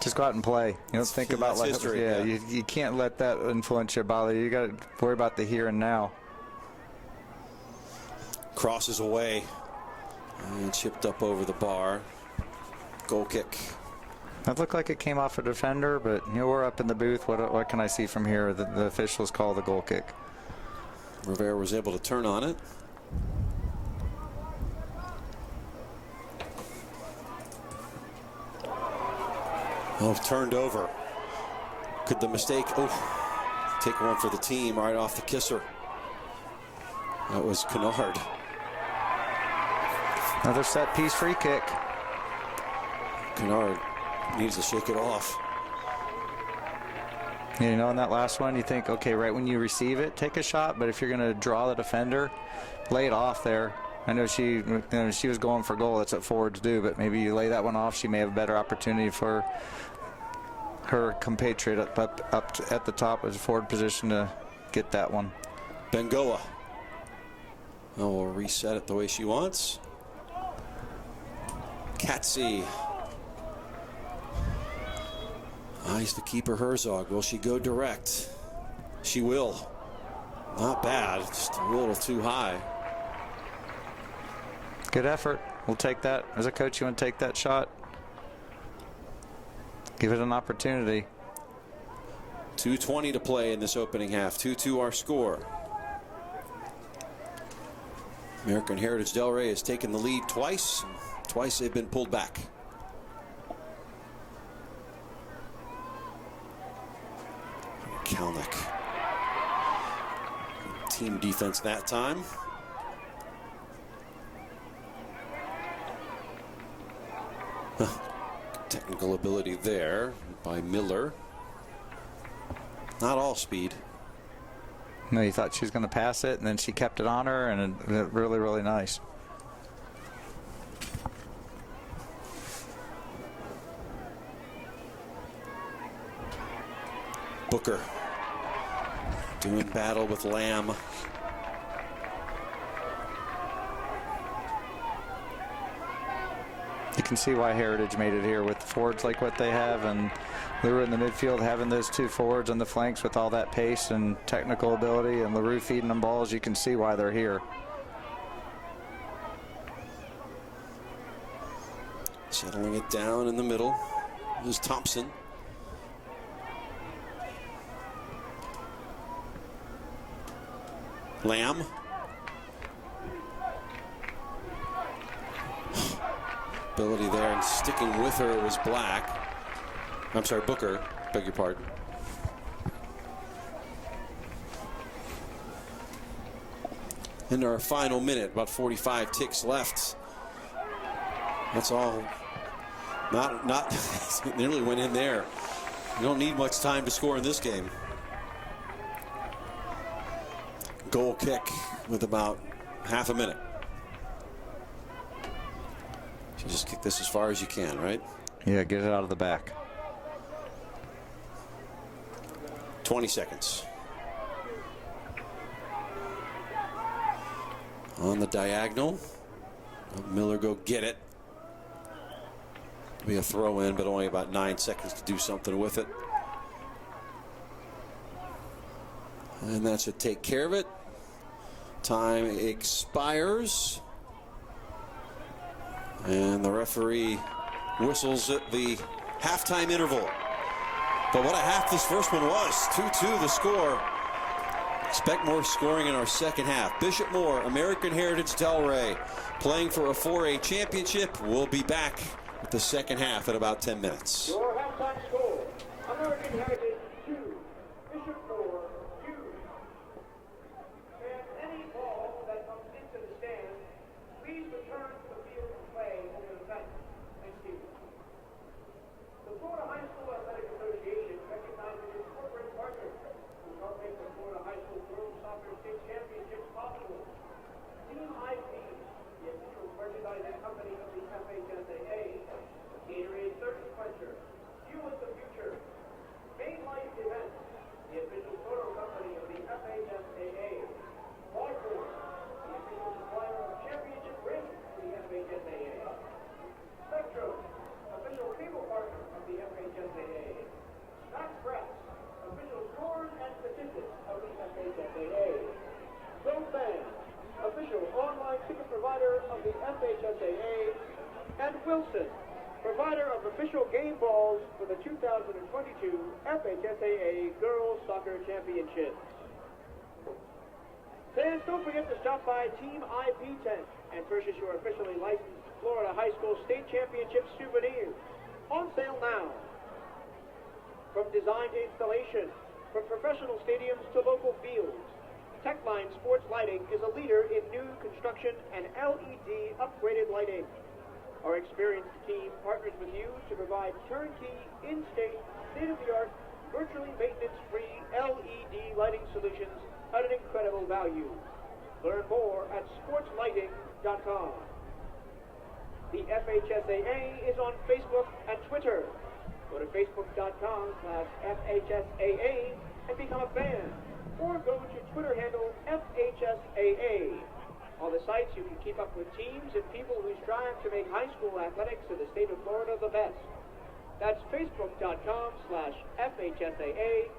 Just go out and play. You don't think about like history. Yeah, you can't let that influence your body. You got to worry about the here and now. Crosses away and chipped up over the bar. Goal kick. That looked like it came off a defender, but we're up in the booth. What can I see from here? The officials call the goal kick. Rivera was able to turn on it. Oh, turned over. Could the mistake, take one for the team right off the kisser. That was Kennard. Another set piece free kick. Kennard needs to shake it off. In that last one, you think, okay, right when you receive it, take a shot. But if you're going to draw the defender, lay it off there. I know she was going for goal. That's what forwards do. But maybe you lay that one off. She may have a better opportunity for her compatriot up at the top as a forward position to get that one. Bengoa. We'll reset it the way she wants. Katzi. Eyes the keeper Herzog. Will she go direct? She will. Not bad. Just a little too high. Good effort. We'll take that. As a coach, you want to take that shot. Give it an opportunity. 2:20 to play in this opening half. 2-2 our score. American Heritage Delray has taken the lead twice. Twice they've been pulled back. Kalnick. Team defense that time. Technical ability there by Miller. Not all speed. No, you thought she was going to pass it, and then she kept it on her, and it really, really nice. Booker doing battle with Lamb. You can see why Heritage made it here with forwards like what they have, and LaRue in the midfield having those 2 forwards on the flanks with all that pace and technical ability, and LaRue feeding them balls. You can see why they're here. Settling it down in the middle is Thompson. Lamb. Ability there, and sticking with her was Black. I'm sorry, Booker. Beg your pardon. Into our final minute, about 45 ticks left. That's all. Not nearly went in there. You don't need much time to score in this game. Goal kick with about half a minute. You just kick this as far as you can, right? Yeah, get it out of the back. 20 seconds. On the diagonal. Miller go get it. Be a throw in, but only about 9 seconds to do something with it. And that should take care of it. Time expires. And the referee whistles at the halftime interval. But what a half this first one was. 2-2 the score. Expect more scoring in our second half. Bishop Moore, American Heritage Delray, playing for a 4A championship. We'll be back with the second half in about 10 minutes. Your halftime score, American Heritage 2, Bishop Moore 2. And any ball that comes into the stand, please return to the field of play in the event. Thank you. The Florida High School Athletic Association recognizes its corporate partners who help make the Florida High School Girls Soccer State Championships possible. Team IP, the official merchandising company of the FHSAA, catering Wilson, provider of official game balls for the 2022 FHSAA Girls Soccer Championships. Fans, don't forget to stop by Team IP Tent and purchase your officially licensed Florida High School State Championship souvenirs. On sale now. From design to installation, from professional stadiums to local fields, Techline Sports Lighting is a leader in new construction and LED upgraded lighting. Our experienced team partners with you to provide turnkey, in-state, state-of-the-art, virtually maintenance-free LED lighting solutions at an incredible value. Learn more at sportslighting.com. The FHSAA is on Facebook and Twitter. Go to facebook.com/FHSAA and become a fan. Or go to Twitter handle FHSAA. On the sites, you can keep up with teams and people who strive to make high school athletics in the state of Florida the best. That's facebook.com/FHSAA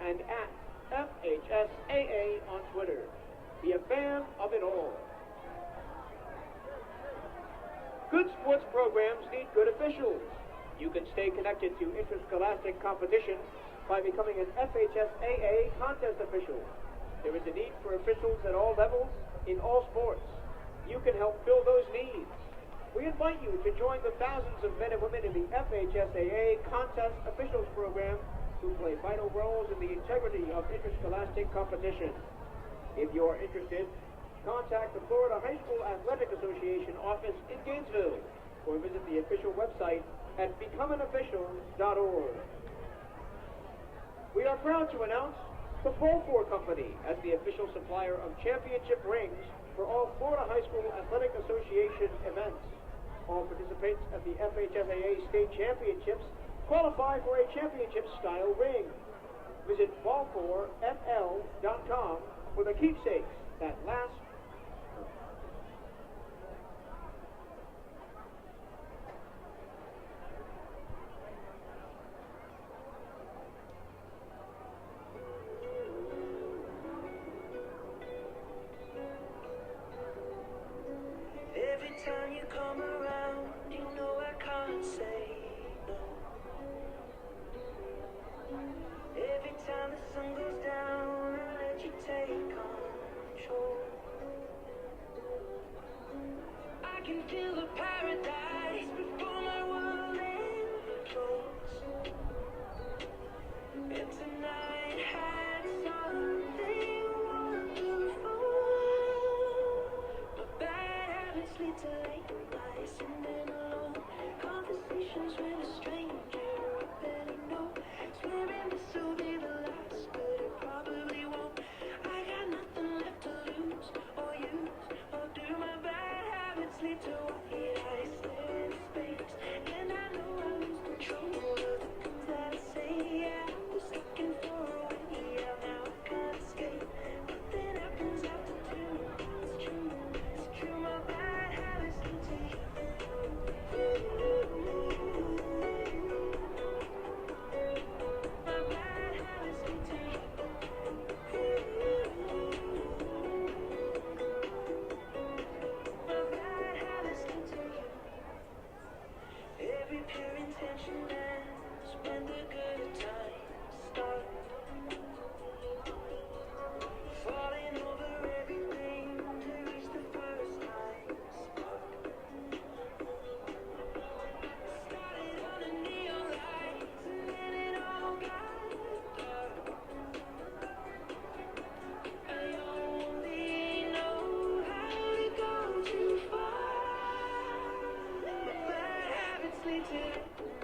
and at FHSAA on Twitter. Be a fan of it all. Good sports programs need good officials. You can stay connected to interscholastic competition by becoming an FHSAA contest official. There is a need for officials at all levels, in all sports. You can help fill those needs. We invite you to join the thousands of men and women in the FHSAA Contest Officials Program who play vital roles in the integrity of interscholastic competition. If you're interested, contact the Florida High School Athletic Association office in Gainesville or visit the official website at becomeanofficial.org. We are proud to announce the Ball4 Company as the official supplier of championship rings for all Florida High School Athletic Association events. All participants at the FHSAA State Championships qualify for a championship-style ring. Visit ball4fl.com for the keepsakes that last. Every time you come around, you know I can't say no. Every time the sun goes down, I let you take control. I can feel the paradise before my world implodes. And tonight had something wonderful. But bad habits lead to late nights and then alone conversations with a stranger I barely know. Swearing this will be the last, but it probably won't. I got nothing left to lose or use or do. My bad habits lead to white eyes stare into space, and I know I lose control of the things that I say. I was looking for a way out, now I can't escape. Nothing happens after two. It's true, it's true. My bad habits lead to you. My bad habits lead to you. My bad habits lead to you. Every pure intention ends when the good times start. Falling over everything to reach the first time spark. Started on a neon lights and then it all got dark. I only know how to go too far. Bad habits lead to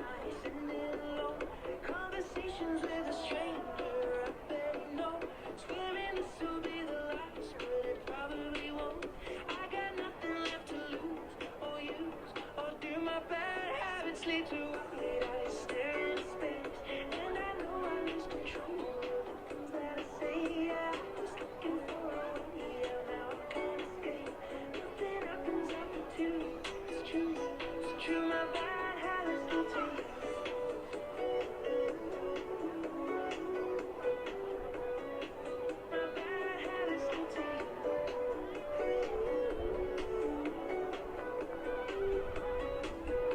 nights and then alone conversations with a stranger I barely know. Swearing this will be the last, but it probably won't. I got nothing left to lose or use or do. My bad habits lead to white eyes stare into space, and I know I lose control of the things that I say. I was looking for a way out, now I can't escape. Nothing happens after two. It's true, it's true. My bad habits lead to you. My bad habits lead to you. My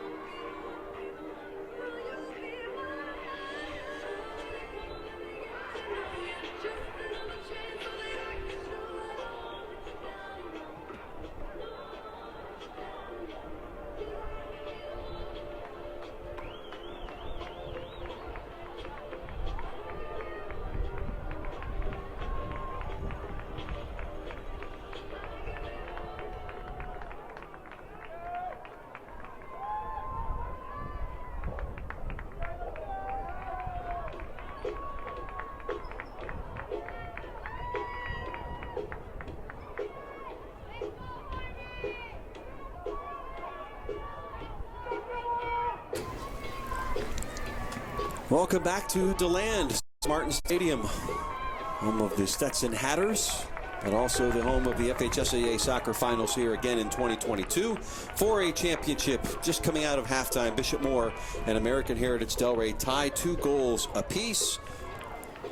Welcome back to DeLand, Martin Stadium, home of the Stetson Hatters, and also the home of the FHSAA soccer finals here again in 2022. 4A championship just coming out of halftime. Bishop Moore and American Heritage Delray tied 2 goals apiece.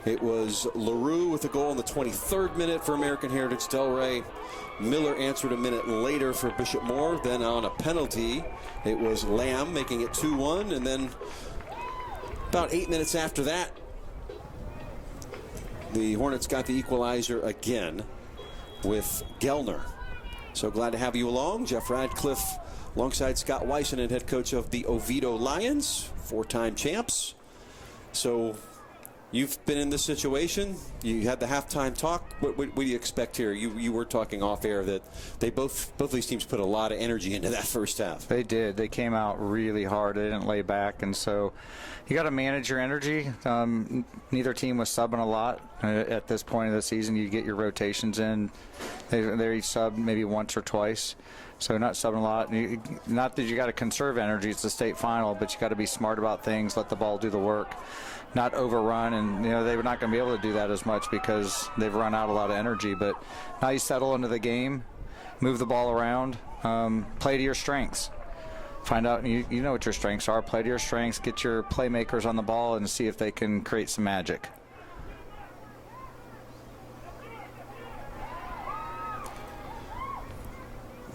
It was LaRue with a goal in the 23rd minute for American Heritage Delray. Miller answered a minute later for Bishop Moore. Then on a penalty, it was Lamb making it 2-1, and then about 8 minutes after that, the Hornets got the equalizer again with Gellner. So glad to have you along. Jeff Radcliffe alongside Scott Weissenen, head coach of the Oviedo Lions, 4-time champs. So you've been in this situation. You had the halftime talk. What do you expect here? You were talking off air that they both these teams put a lot of energy into that first half. They did. They came out really hard. They didn't lay back, and so you got to manage your energy. Neither team was subbing a lot at this point of the season. You get your rotations in. They each subbed maybe once or twice. So not subbing a lot. Not that you got to conserve energy. It's the state final, but you got to be smart about things. Let the ball do the work. Not overrun, and they were not going to be able to do that as much because they've run out a lot of energy. But now you settle into the game, move the ball around, play to your strengths. Find out you know what your strengths are. Play to your strengths. Get your playmakers on the ball and see if they can create some magic.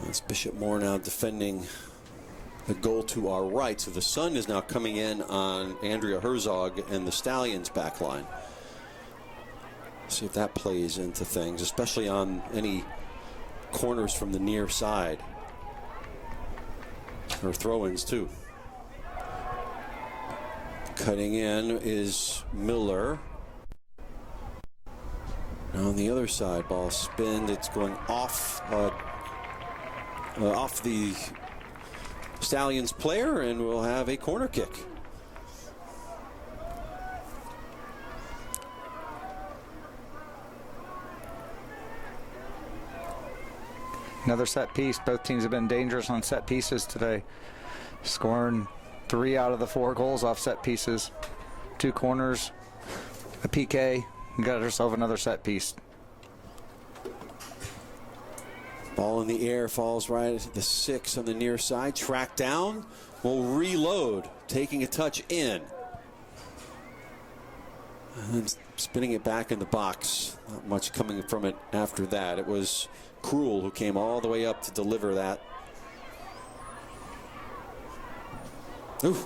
It's Bishop Moore now defending the goal to our right. So the sun is now coming in on Andrea Herzog and the Stallions back line. See if that plays into things, especially on any corners from the near side. Or throw-ins too. Cutting in is Miller. Now on the other side, ball spin. It's going off the Stallions player, and we'll have a corner kick. Another set piece. Both teams have been dangerous on set pieces today. Scoring 3 out of the 4 goals off set pieces. 2 corners, a PK, and got herself another set piece. Ball in the air, falls right at the 6 on the near side. Track down, will reload, taking a touch in. And then spinning it back in the box. Not much coming from it after that. It was Cruel who came all the way up to deliver that. Ooh.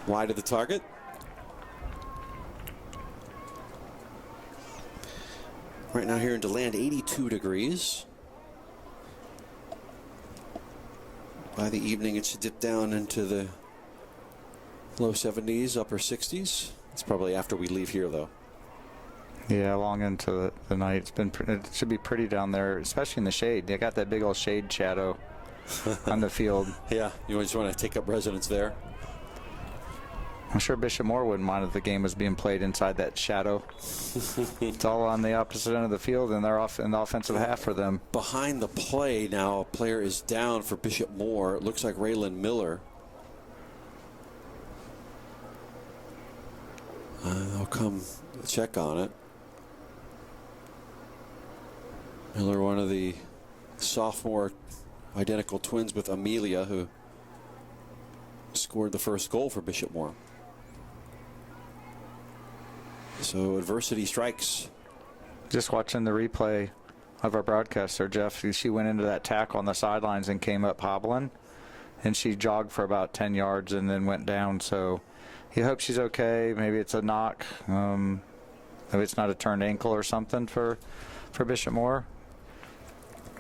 Wide of the target. Right now here in DeLand, 82 degrees. By the evening, it should dip down into the low 70s, upper 60s. It's probably after we leave here, though. Yeah, long into the night. It should be pretty down there, especially in the shade. They got that big old shade shadow on the field. Yeah, you just want to take up residence there. I'm sure Bishop Moore wouldn't mind if the game was being played inside that shadow. It's all on the opposite end of the field, and they're off in the offensive half for them. Behind the play now, a player is down for Bishop Moore. It looks like Raelin Miller. They'll come check on it. Miller, one of the sophomore identical twins with Amelia, who scored the first goal for Bishop Moore. So adversity strikes. Just watching the replay of our broadcaster, Jeff, she went into that tackle on the sidelines and came up hobbling, and she jogged for about 10 yards and then went down. So you hope she's okay. Maybe it's a knock. Maybe it's not a turned ankle or something for Bishop Moore.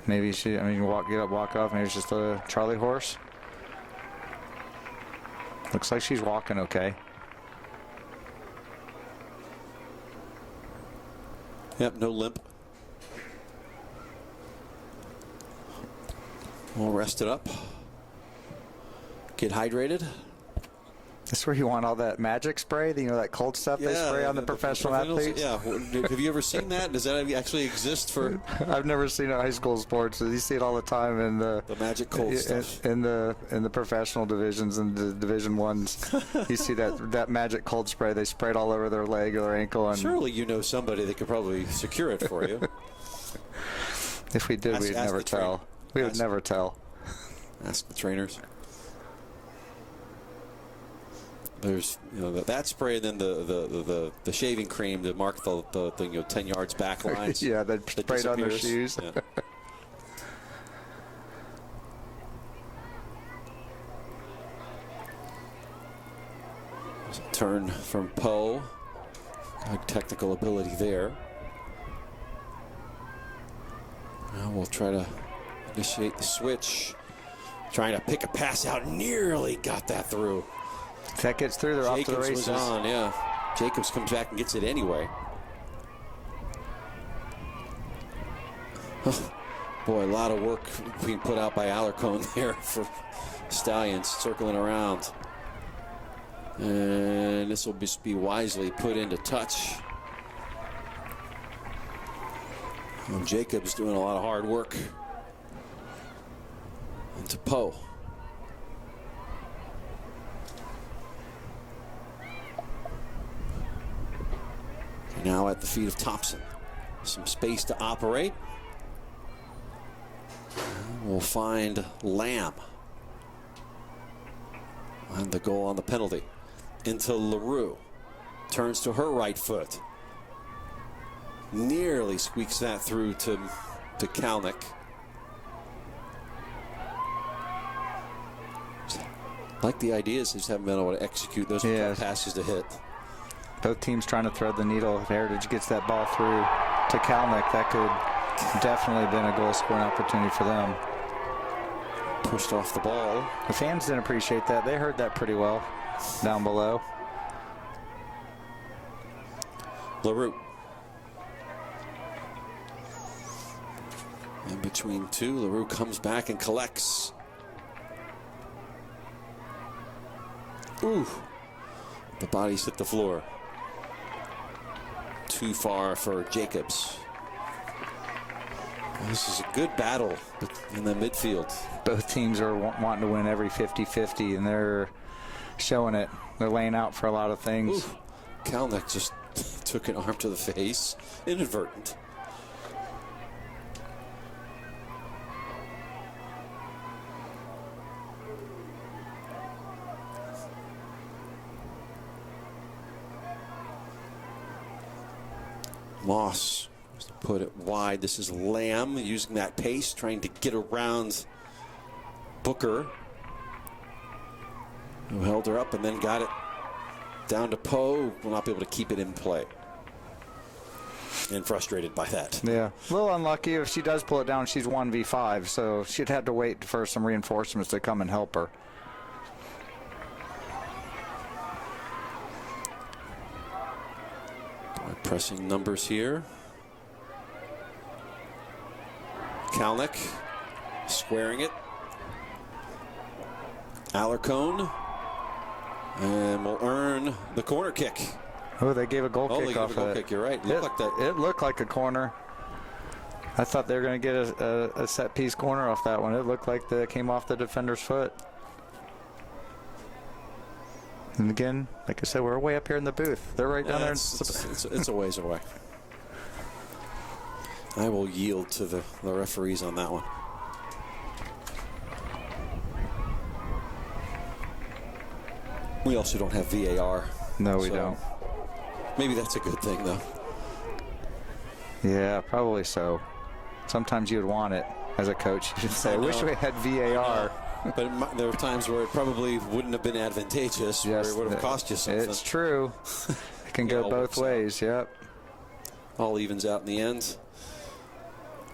Maybe get up, walk off. Maybe it's just a Charlie horse. Looks like she's walking okay. Yep, no limp. We'll rest it up. Get hydrated. That's where you want all that magic spray, that cold stuff they spray on the professional athletes. Yeah. Have you ever seen that? Does that actually exist for? I've never seen it in high school sports. You see it all the time in the magic cold stuff in the professional divisions and the Division Ones. You see that magic cold spray. They spray it all over their leg or their ankle. And surely you know somebody that could probably secure it for you. If we did, we'd never tell. We would never tell. Ask the trainers. There's that spray, and then the shaving cream to mark the 10 yards back lines. Yeah, they sprayed on their shoes. Yeah. Turn from Poe. Good technical ability there. Now we'll try to initiate the switch. Trying to pick a pass out, nearly got that through. If that gets through, they're off to the Jacobs races. was on, yeah. Jacobs comes back and gets it anyway. Boy, a lot of work being put out by Alarcon there for Stallions circling around. And this will just be wisely put into touch. And Jacobs doing a lot of hard work. Into Poe. Now at the feet of Thompson. Some space to operate. We'll find Lamb. And the goal on the penalty. Into LaRue. Turns to her right foot. Nearly squeaks that through to Kalnick. Like the ideas, just haven't been able to execute those passes to hit. Both teams trying to thread the needle. If Heritage gets that ball through to Kalnick, that could definitely have been a goal-scoring opportunity for them. Pushed off the ball. The fans didn't appreciate that. They heard that pretty well down below. LaRue. In between two, LaRue comes back and collects. Ooh. The bodies hit the floor. Too far for Jacobs. This is a good battle in the midfield. Both teams are wanting to win every 50-50, and they're showing it. They're laying out for a lot of things. Ooh. Kalnick just took an arm to the face. Inadvertent. Moss put it wide. This is Lamb using that pace, trying to get around Booker, who held her up and then got it down to Poe. Will not be able to keep it in play. And frustrated by that. Yeah, a little unlucky. If she does pull it down, she's 1v5, so she'd have to wait for some reinforcements to come and help her. Pressing numbers here. Kalnick squaring it. Alarcon. And will earn the corner kick. Oh, they gave a goal Oh, kick they gave off a goal of kick. You're right. It looked like a corner. I thought they were going to get a set piece corner off that one. It looked like that came off the defender's foot. And again, like I said, we're way up here in the booth. They're right down there. It's a ways away. I will yield to the referees on that one. We also don't have VAR. No, we don't. Maybe that's a good thing, though. Yeah, probably so. Sometimes you would want it as a coach. You should say, I wish we had VAR. But there were times where it probably wouldn't have been advantageous, Yes, where it would have cost you something. It's true. It can go both ways, yep. All evens out in the end.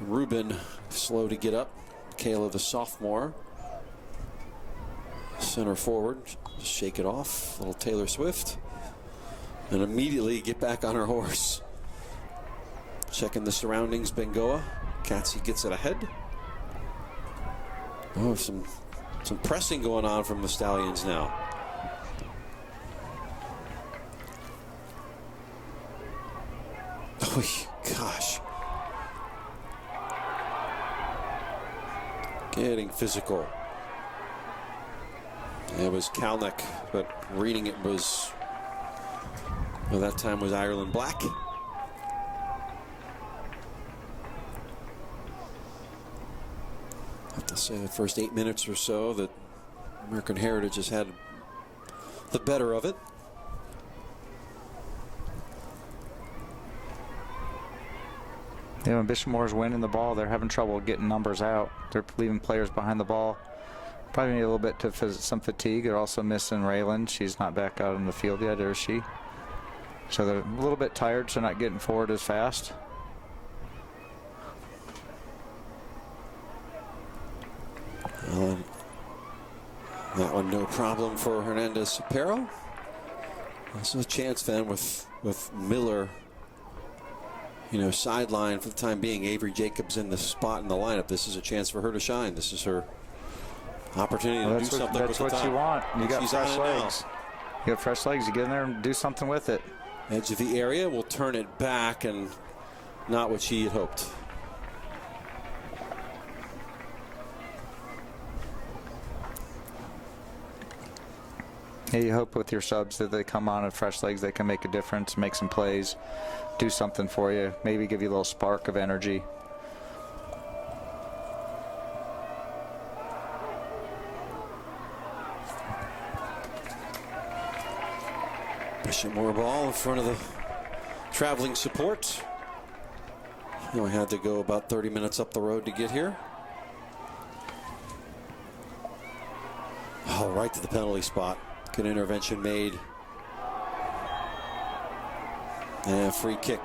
Rubin slow to get up. Kayla, the sophomore. Center forward. Just shake it off. Little Taylor Swift. And immediately get back on her horse. Checking the surroundings, Bengoa. Katsy gets it ahead. Oh, some pressing going on from the Stallions now. Oh, gosh. Getting physical. It was Kalnick, but reading it was, well, that time was Ireland Black. I have to say the first 8 minutes or so that American Heritage has had the better of it. Yeah, when Bishop Moore's winning the ball, they're having trouble getting numbers out. They're leaving players behind the ball. Probably need a little bit to some fatigue. They're also missing Raelin. She's not back out in the field yet, is she? So they're a little bit tired, so not getting forward as fast. That one no problem for Hernandez-Cepero. Also a chance then with Miller, sideline for the time being. Avery Jacobs in the spot in the lineup. This is a chance for her to shine. This is her opportunity to do something with the time. That's what you want. You got fresh legs. Now. You got fresh legs. You get in there and do something with it. Edge of the area will turn it back, and not what she had hoped. Yeah, you hope with your subs that they come on with fresh legs, they can make a difference, make some plays, do something for you, maybe give you a little spark of energy. Bishop Moore ball in front of the traveling support. We had to go about 30 minutes up the road to get here. Oh, right to the penalty spot. Good intervention made. And a free kick.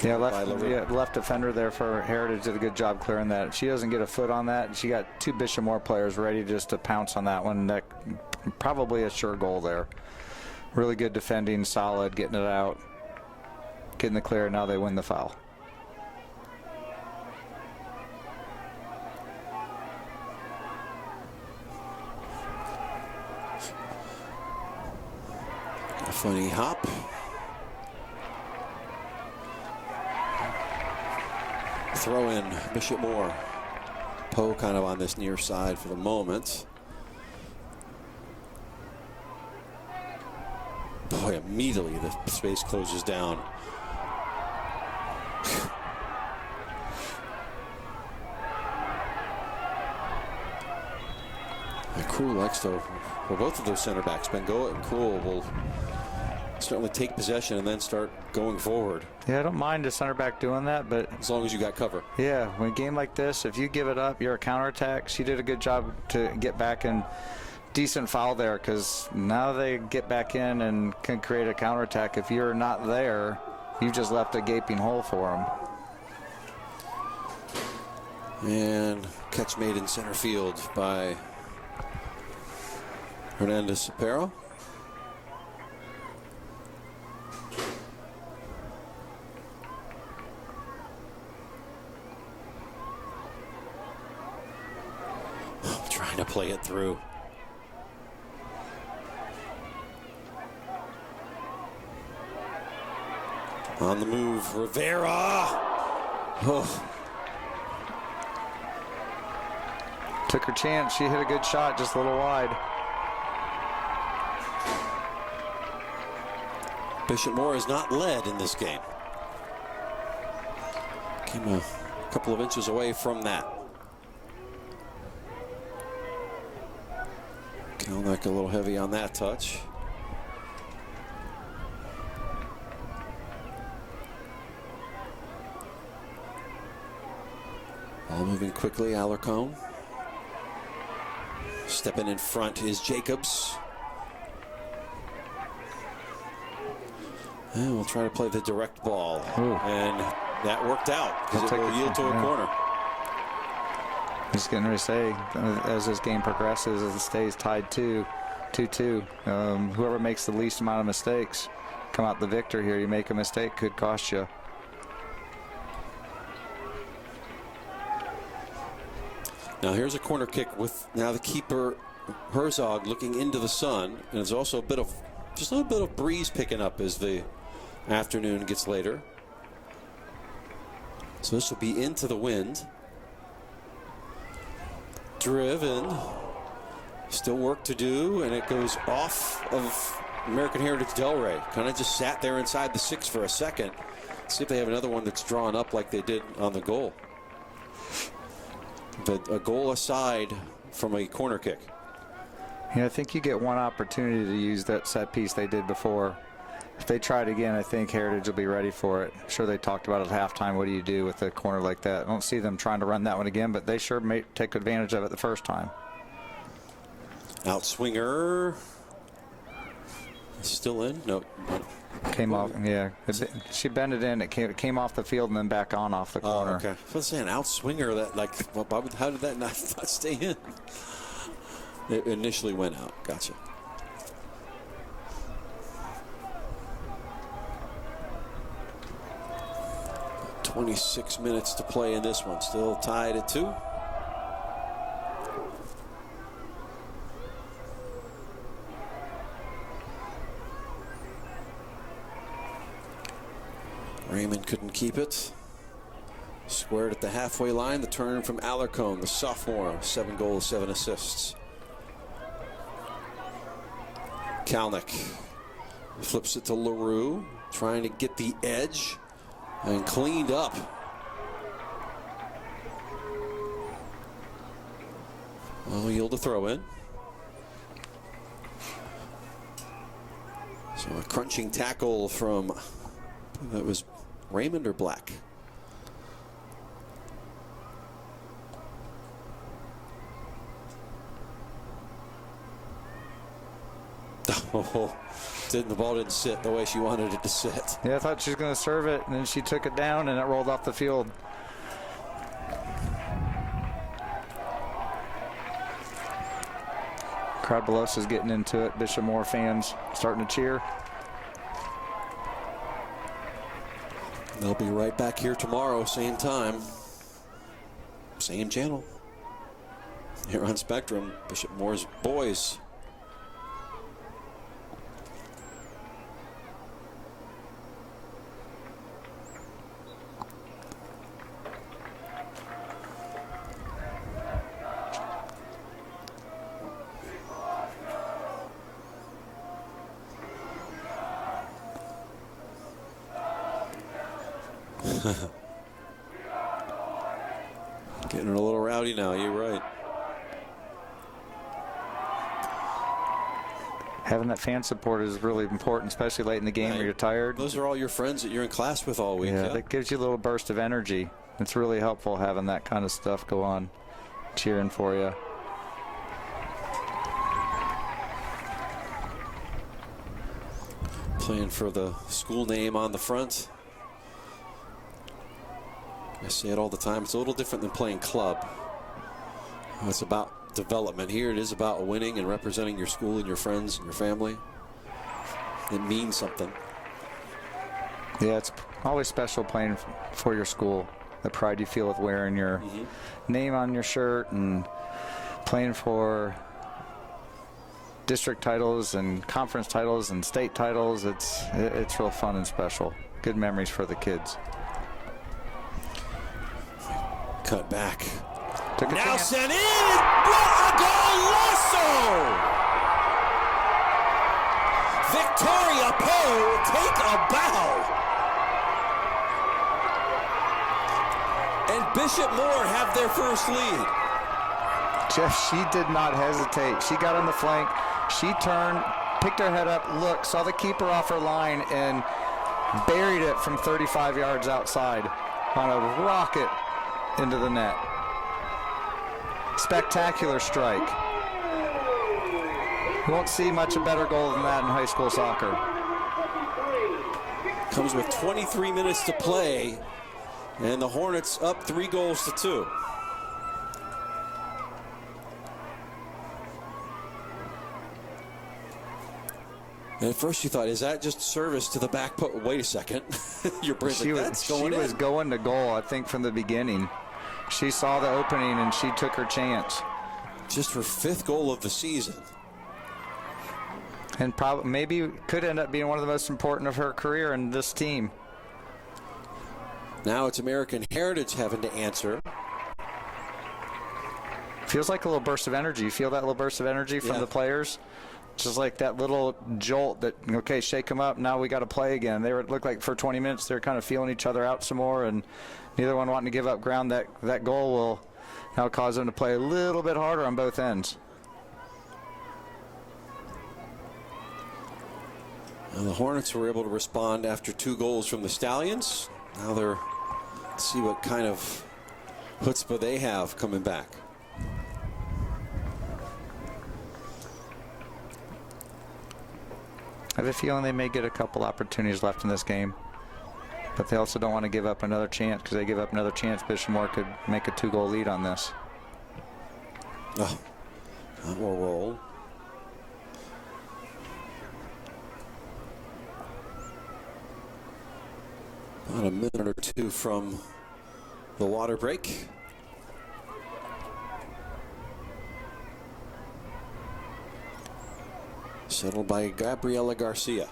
Yeah, left defender there for Heritage did a good job clearing that. She doesn't get a foot on that. She got two Bishop Moore players ready just to pounce on that one. That probably a sure goal there. Really good defending, solid, getting it out, getting the clear. Now they win the foul. A funny hop. Throw in Bishop Moore. Poe kind of on this near side for the moment. Boy, immediately the space closes down. Krul likes to, well, both of those center backs, Bengoa and Krul, will certainly take possession and then start going forward. Yeah, I don't mind a center back doing that, but as long as you got cover. Yeah, when a game like this, if you give it up, you're a counterattack. She did a good job to get back in. Decent foul there, because now they get back in and can create a counterattack. If you're not there, you just left a gaping hole for them. And catch made in center field by Hernandez-Cepero. Trying to play it through. On the move, Rivera. Oh. Took her chance. She hit a good shot, just a little wide. Bishop Moore is not led in this game. Came a couple of inches away from that. Kalnick a little heavy on that touch. Ball moving quickly, Alarcon. Stepping in front is Jacobs. And we'll try to play the direct ball. Ooh. And that worked out because it will yield to a corner. Just getting ready to say, as this game progresses, as it stays tied 2-2, whoever makes the least amount of mistakes come out the victor here. You make a mistake, could cost you. Now here's a corner kick with now the keeper Herzog looking into the sun, and there's also just a little bit of breeze picking up as the afternoon gets later. So this will be into the wind. Driven. Still work to do, and it goes off of American Heritage Delray. Kind of just sat there inside the 6 for a second. See if they have another one that's drawn up like they did on the goal. But a goal aside from a corner kick. Yeah, I think you get one opportunity to use that set piece they did before. If they try it again, I think Heritage will be ready for it. I'm sure they talked about it at halftime. What do you do with a corner like that? I don't see them trying to run that one again, but they sure may take advantage of it the first time. Outswinger. Still in? No. Came off, yeah. She bent it in. It came off the field and then back on off the corner. Okay. I was saying outswinger that how did that not stay in? It initially went out. Gotcha. .26 minutes to play in this one. Still tied at 2. Raymond couldn't keep it. Squared at the halfway line. The turn from Alarcon, the sophomore. 7 goals, 7 assists. Kalnick flips it to LaRue, trying to get the edge and cleaned up. Well, yield a throw in. So a crunching tackle from, that was Raymond or Black? Oh, the ball didn't sit the way she wanted it to sit. Yeah, I thought she was going to serve it, and then she took it down, and it rolled off the field. Crowd below us is getting into it. Bishop Moore fans starting to cheer. They'll be right back here tomorrow, same time, same channel. Here on Spectrum, Bishop Moore's boys. Getting a little rowdy now, you're right. Having that fan support is really important, especially late in the game when you're tired. Those are all your friends that you're in class with all week. Yeah, that gives you a little burst of energy. It's really helpful having that kind of stuff go on, cheering for you. Playing for the school name on the front. I say it all the time. It's a little different than playing club. It's about development. Here it is about winning and representing your school and your friends and your family. It means something. Yeah, it's always special playing for your school. The pride you feel with wearing your name on your shirt and playing for district titles and conference titles and state titles. It's real fun and special. Good memories for the kids. Cut back. Took a Now chance. sent in. What a golazo! Victoria Poe take a bow. And Bishop Moore have their first lead. Jeff, she did not hesitate. She got on the flank. She turned, picked her head up, looked, saw the keeper off her line, and buried it from 35 yards outside on a rocket into the net. Spectacular strike. You won't see much a better goal than that in high school soccer. Comes with 23 minutes to play, and the Hornets up 3 goals to 2. And at first you thought, is that just service to the back post? Wait a second. You're She was in. going to goal, I think, from the beginning. She saw the opening and she took her chance. Just her 5th goal of the season. And probably maybe could end up being one of the most important of her career in this team. Now it's American Heritage having to answer. Feels like a little burst of energy. You feel that little burst of energy from the players? Just like that little jolt that, okay, shake them up. Now we got to play again. It looked like for 20 minutes they're kind of feeling each other out some more, and neither one wanting to give up ground. That goal will now cause them to play a little bit harder on both ends. Well, the Hornets were able to respond after 2 goals from the Stallions. Now let's see what kind of chutzpah they have coming back. I have a feeling they may get a couple opportunities left in this game. But they also don't want to give up another chance, because they give up another chance, Bishop Moore could make a 2-goal lead on this. Oh, that will roll. About a minute or two from the water break. Settled by Gabriela Garcia.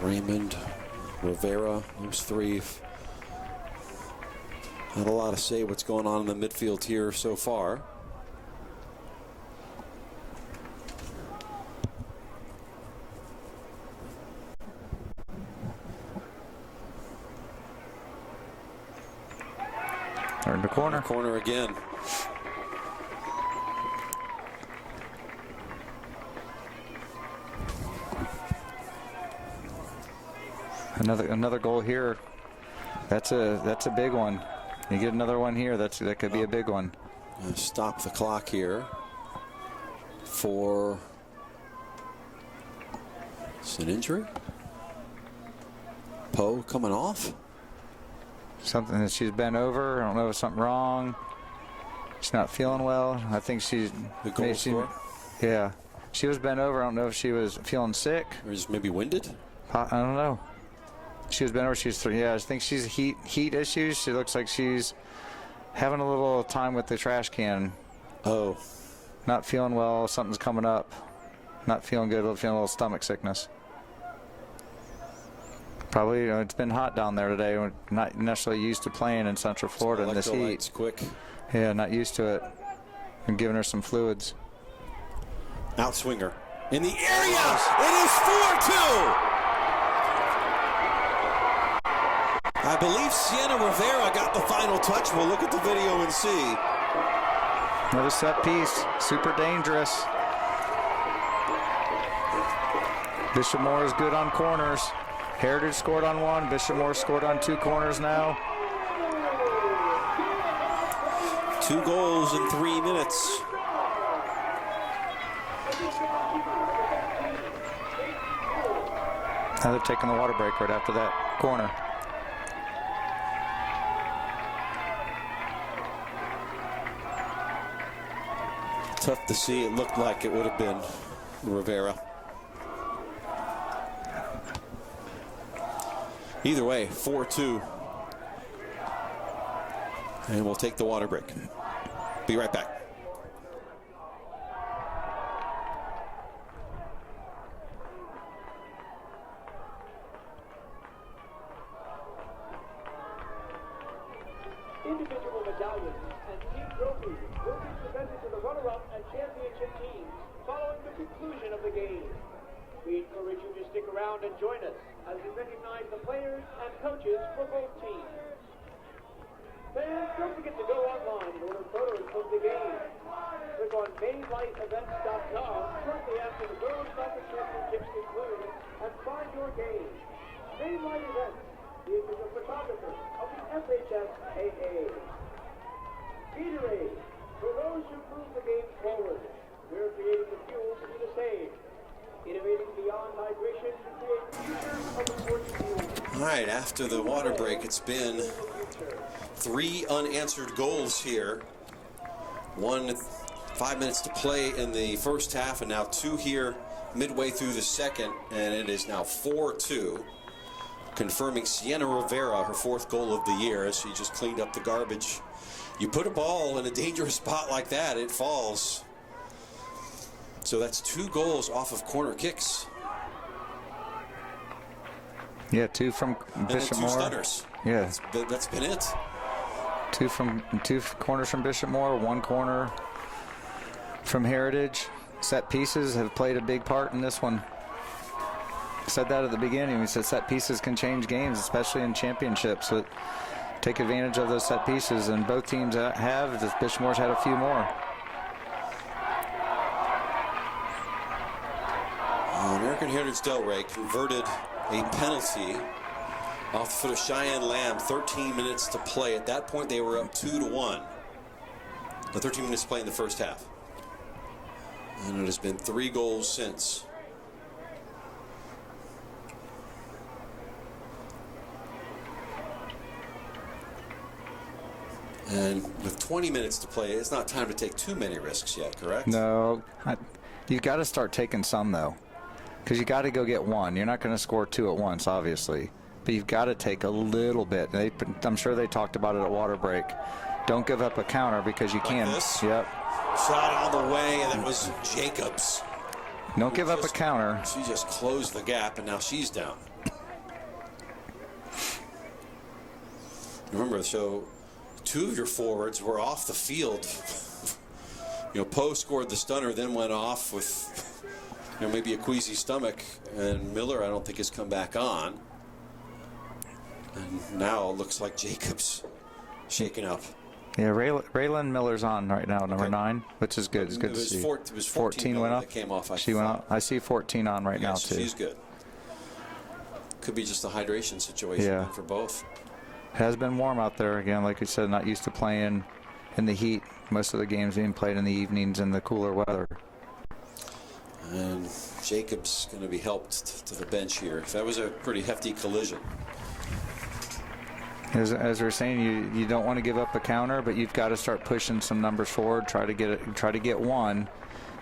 Raymond, Rivera, those three had a lot to say what's going on in the midfield here so far. Turn the corner. Corner again. Another goal here. That's a big one. You get another one here. That could be a big one. Stop the clock here for. It's an injury. Poe coming off. Something that she's bent over. I don't know if something wrong. She's not feeling well. I think she's. The goal scorer? Yeah, she was bent over. I don't know if she was feeling sick Or just maybe winded. I don't know. She was bent over. She's I think she's heat issues. She looks like she's having a little time with the trash can. Oh. Not feeling well. Something's coming up. Not feeling good. Feeling a little stomach sickness. Probably, it's been hot down there today. We're not necessarily used to playing in Central Florida in this heat. Quick. Yeah, not used to it. I'm giving her some fluids. Outswinger in the area. It is 4-2. I believe Sienna Rivera got the final touch. We'll look at the video and see. Another set piece. Super dangerous. Bishop Moore is good on corners. Heritage scored on one. Bishop Moore scored on 2 corners now. 2 goals in 3 minutes. Now they're taking the water break right after that corner. Tough to see. It looked like it would have been Rivera. Either way, 4-2. And we'll take the water break. Be right back. Individual medallions and team trophies will be presented to the runner-up and championship teams following the conclusion of the game. We encourage you to stick around and join us as we recognize the players and coaches for both teams. Fans, don't forget to go online and order photos of the game. Click on mainlifeevents.com shortly after the Girls Soccer Championships conclude and find your game. Mainlife Events, the official photographer of the FHSAA. Gatorade, for those who move the game forward. We're creating the fuel to do the same. Innovating beyond hydration to create the future of the sports field. All right, after the water break, it's been 3 unanswered goals here. 5 minutes to play in the first half, and now 2 here midway through the second, and it is now 4-2. Confirming Sienna Rivera, her 4th goal of the year, as she just cleaned up the garbage. You put a ball in a dangerous spot like that, it falls. So that's 2 goals off of corner kicks. Yeah, 2 from Bishop Moore. 2 stunners. Yeah, That's been it. 2 corners from Bishop Moore, 1 corner from Heritage. Set pieces have played a big part in this one. I said that at the beginning. We said set pieces can change games, especially in championships. So take advantage of those set pieces, and both teams have. Bishop Moore's had a few more. American Heritage Delray converted a penalty off the foot of Cheyenne Lamb. 13 minutes to play. At that point, they were up 2-1. The 13 minutes to play in the first half. And it has been 3 goals since. And with 20 minutes to play, it's not time to take too many risks yet, correct? No. You've got to start taking some, though, because you got to go get one. You're not going to score 2 at once, obviously, but you've got to take a little bit. I'm sure they talked about it at water break. Don't give up a counter because you can. This? Yep. Shot on the way, and that was Jacobs. Don't give up a counter. She just closed the gap, and now she's down. Remember, so 2 of your forwards were off the field. Poe scored the stunner, then went off with maybe a queasy stomach, and Miller I don't think has come back on. And now it looks like Jacobs shaken up. Yeah, Raelin Miller's on right now, number 9, which is good. It's good to see. It was 14 went Miller off. that came off. She went off. I see 14 on right now too. She's good. Could be just a hydration situation for both. It has been warm out there again, like you said. Not used to playing in the heat. Most of the games being played in the evenings in the cooler weather. And Jacobs going to be helped to the bench here. That was a pretty hefty collision. As we're saying, you don't want to give up a counter, but you've got to start pushing some numbers forward. Try to get one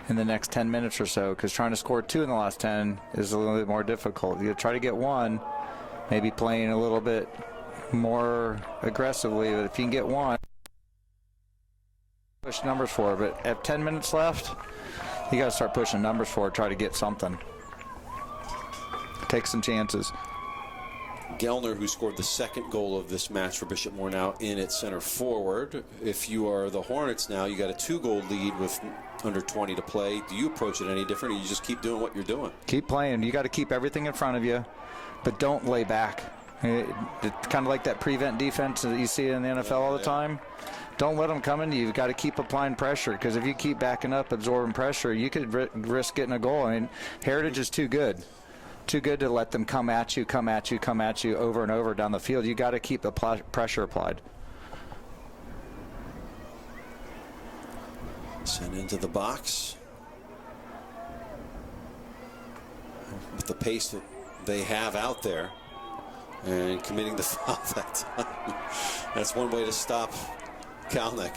in the next 10 minutes or so, because trying to score 2 in the last 10 is a little bit more difficult. You try to get one, maybe playing a little bit more aggressively. But if you can get one, push numbers forward. But at 10 minutes left, you got to start pushing numbers forward. Try to get something. Take some chances. Gellner, who scored the 2nd goal of this match for Bishop Moore, now in at center forward. If you are the Hornets now, you got a 2-goal lead with under 20 to play. Do you approach it any different, or you just keep doing what you're doing? Keep playing. You got to keep everything in front of you, but don't lay back. It's kind of like that prevent defense that you see in the NFL all the time. Don't let them come into you. You've got to keep applying pressure, because if you keep backing up, absorbing pressure, you could risk getting a goal. I mean, Heritage is too good. Too good to let them come at you over and over down the field. You got to keep the pressure applied. Sent into the box. With the pace that they have out there, and committing the foul that time. That's one way to stop Kalnick.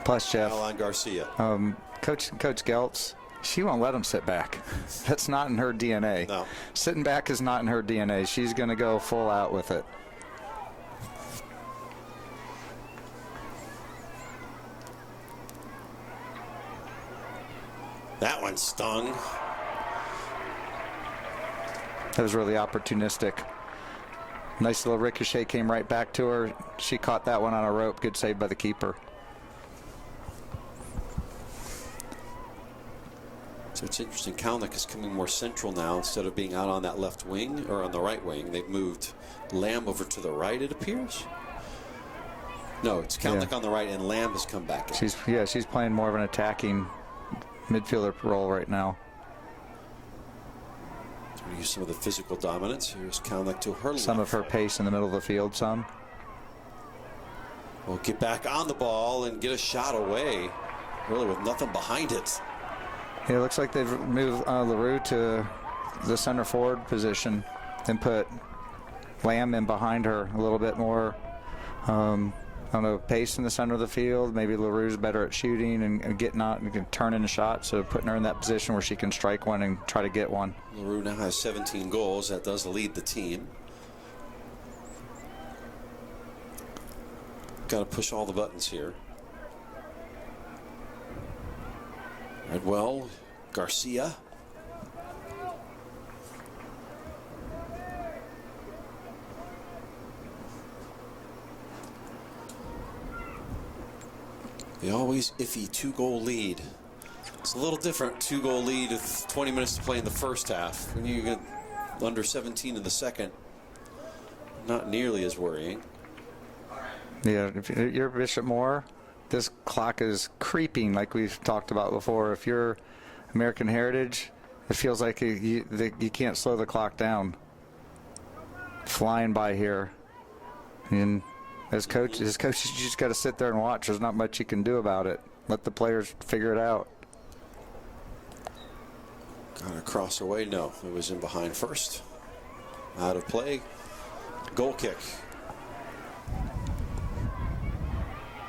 Plus, Jeff, Alan Garcia. Coach Geltz, she won't let him sit back. That's not in her DNA. No. Sitting back is not in her DNA. She's going to go full out with it. That one stung. That was really opportunistic. Nice little ricochet came right back to her. She caught that one on a rope. Good save by the keeper. So it's interesting. Kalnick is coming more central now instead of being out on that left wing or on the right wing. They've moved Lamb over to the right, it appears. No, it's Kalnick on the right, and Lamb has come back in. She's playing more of an attacking midfielder role right now. Use some of the physical dominance. Here's Kalnick to her some left. of her pace in the middle of the field. We'll get back on the ball and get a shot away, really with nothing behind it. Yeah, it looks like they've moved LaRue to the center forward position and put Lamb in behind her a little bit more. I don't know, pace in the center of the field. Maybe LaRue's better at shooting and getting out and turning a shot, so putting her in that position where she can strike one and try to get one. LaRue now has 17 goals. That does lead the team. Got to push all the buttons here. Redwell, Garcia. The always iffy 2-goal lead. It's a little different 2-goal lead with 20 minutes to play in the first half. When you get under 17 in the second, not nearly as worrying. Yeah, if you're Bishop Moore, this clock is creeping like we've talked about before. If you're American Heritage, it feels like you can't slow the clock down. Flying by here. And As coach, his coaches, you just got to sit there and watch. There's not much you can do about it. Let the players figure it out. Got a cross away. No, it was in behind first. Out of play. Goal kick.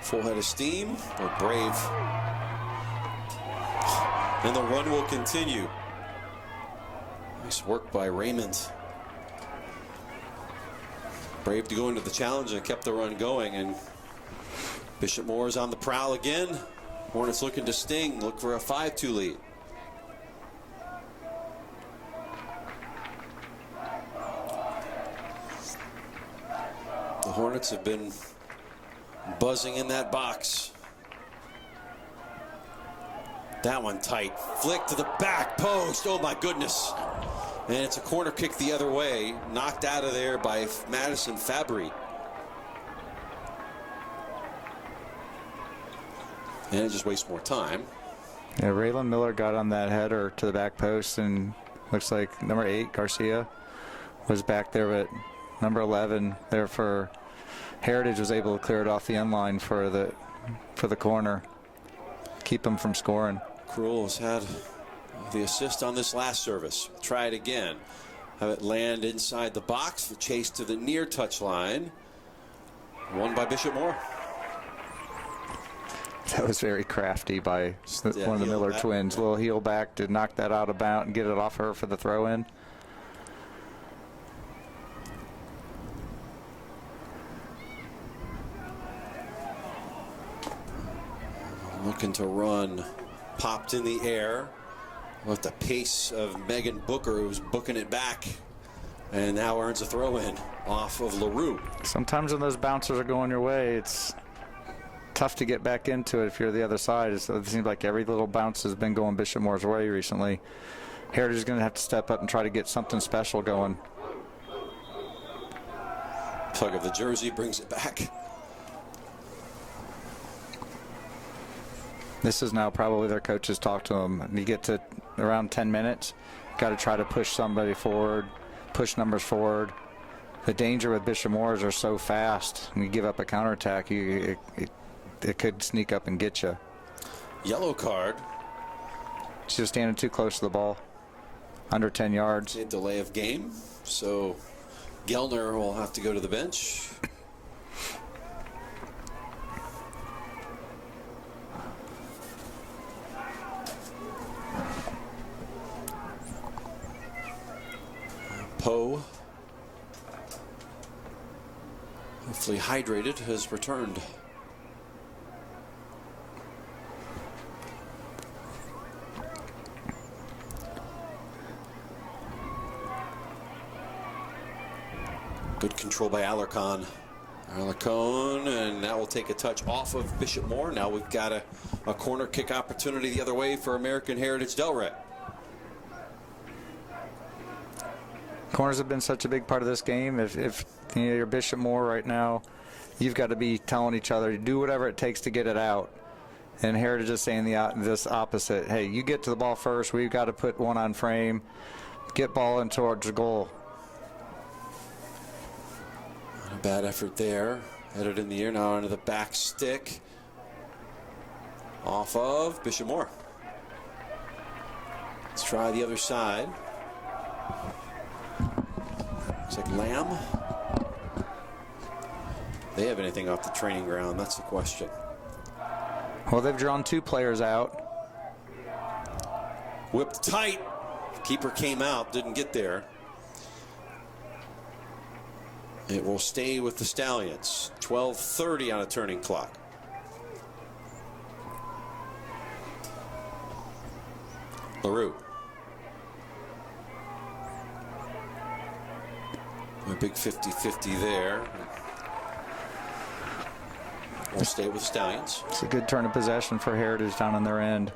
Full head of steam. They're brave. And the run will continue. Nice work by Raymond. Brave to go into the challenge and kept the run going. And Bishop Moore is on the prowl again. Hornets looking to sting. Look for a 5-2 lead. The Hornets have been buzzing in that box. That one tight. Flick to the back post. Oh my goodness. And it's a corner kick the other way. Knocked out of there by Madison Fabry. And it just wastes more time. Yeah, Raelin Miller got on that header to the back post, and looks like number 8, Garcia, was back there, but number 11 there for Heritage was able to clear it off the end line for the corner. Keep him from scoring. Krul has had the assist on this last service. Try it again. Have it land inside the box. The chase to the near touch line. Won by Bishop Moore. That was very crafty by one of the Miller twins. Little heel back to knock that out of bounds and get it off her for the throw in. Looking to run. Popped in the air with the pace of Megan Booker, who's booking it back, and now earns a throw in off of LaRue. Sometimes when those bouncers are going your way, it's tough to get back into it if you're the other side. It seems like every little bounce has been going Bishop Moore's way recently. Heritage is going to have to step up and try to get something special going. Tug of the jersey brings it back. This is now probably their coaches talk to them. You get to around 10 minutes, got to try to push somebody forward, push numbers forward. The danger with Bishop Moore is they're so fast. When you give up a counterattack, it could sneak up and get you. Yellow card. She's just standing too close to the ball. Under 10 yards. A delay of game. So Gellner will have to go to the bench. Poe, hopefully hydrated, has returned. Good control by Alarcon. Alarcon, and that will take a touch off of Bishop Moore. Now we've got a corner kick opportunity the other way for American Heritage Delray. Corners have been such a big part of this game. If you know, you're Bishop Moore right now, you've got to be telling each other, do whatever it takes to get it out. And Heritage is saying this opposite. Hey, you get to the ball first. We've got to put one on frame. Get ball in towards the goal. Not a bad effort there. Headed in the air now onto the back stick. Off of Bishop Moore. Let's try the other side. Looks like Lamb. They have anything off the training ground? That's the question. Well, they've drawn 2 players out. Whipped tight. Keeper came out, didn't get there. It will stay with the Stallions. 12:30 on a turning clock. LaRue. A big 50-50 there. We'll stay with Stallions. It's a good turn of possession for Heritage down on their end.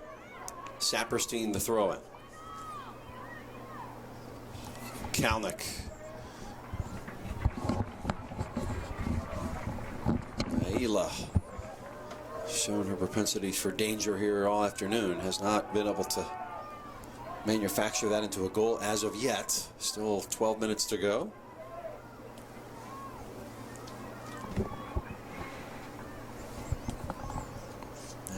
Saperstein the throw-in. Kalnick. Ayla, showing her propensity for danger here all afternoon, has not been able to manufacture that into a goal as of yet. Still 12 minutes to go.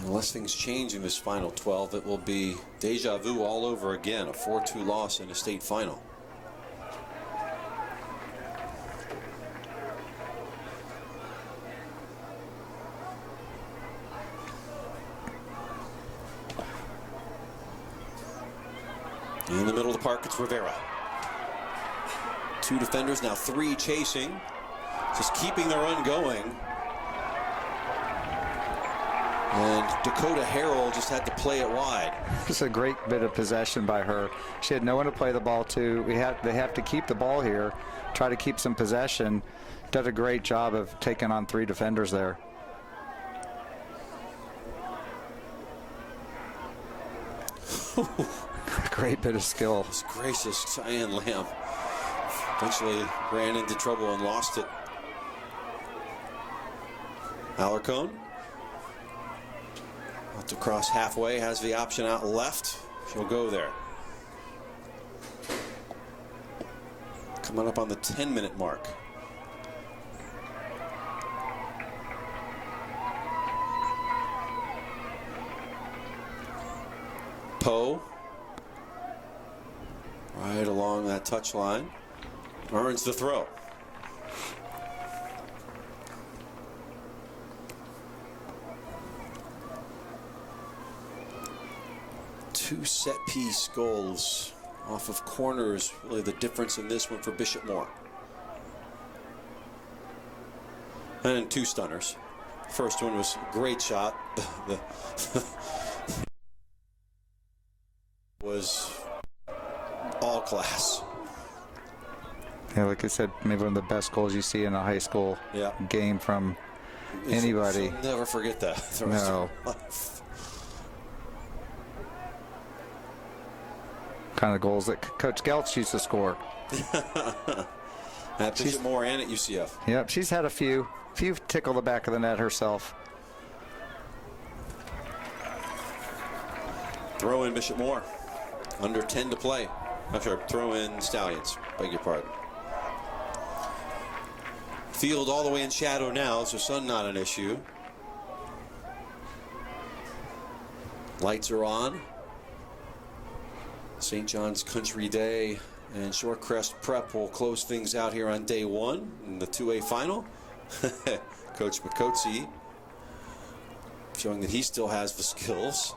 Unless things change in this final 12, it will be deja vu all over again. A 4-2 loss in a state final. In the middle of the park, it's Rivera. 2 defenders, now 3 chasing. Just keeping the run going. And Dakota Harrell just had to play it wide. Just a great bit of possession by her. She had no one to play the ball to. They have to keep the ball here, try to keep some possession. Did a great job of taking on 3 defenders there. Great bit of skill. This gracious Cheyenne Lamb eventually ran into trouble and lost it. Alarcon to cross halfway, has the option out left. She'll go there. Coming up on the 10-minute mark. Poe, right along that touch line, earns the throw. Two set-piece goals off of corners, really the difference in this one for Bishop Moore. And 2 stunners. First one was a great shot. Was all class. Yeah, like I said, maybe one of the best goals you see in a high school game from anybody. You'll never forget that. No. Kind of goals that Coach Geltz used to score. At Bishop Moore and at UCF. Yep, she's had a few tickle the back of the net herself. Throw in Bishop Moore. Under 10 to play. I'm sorry, throw in Stallions. Beg your pardon. Field all the way in shadow now, so sun not an issue. Lights are on. St. John's Country Day and Shorecrest Prep will close things out here on day 1 in the 2A final. Coach McCoatsy showing that he still has the skills.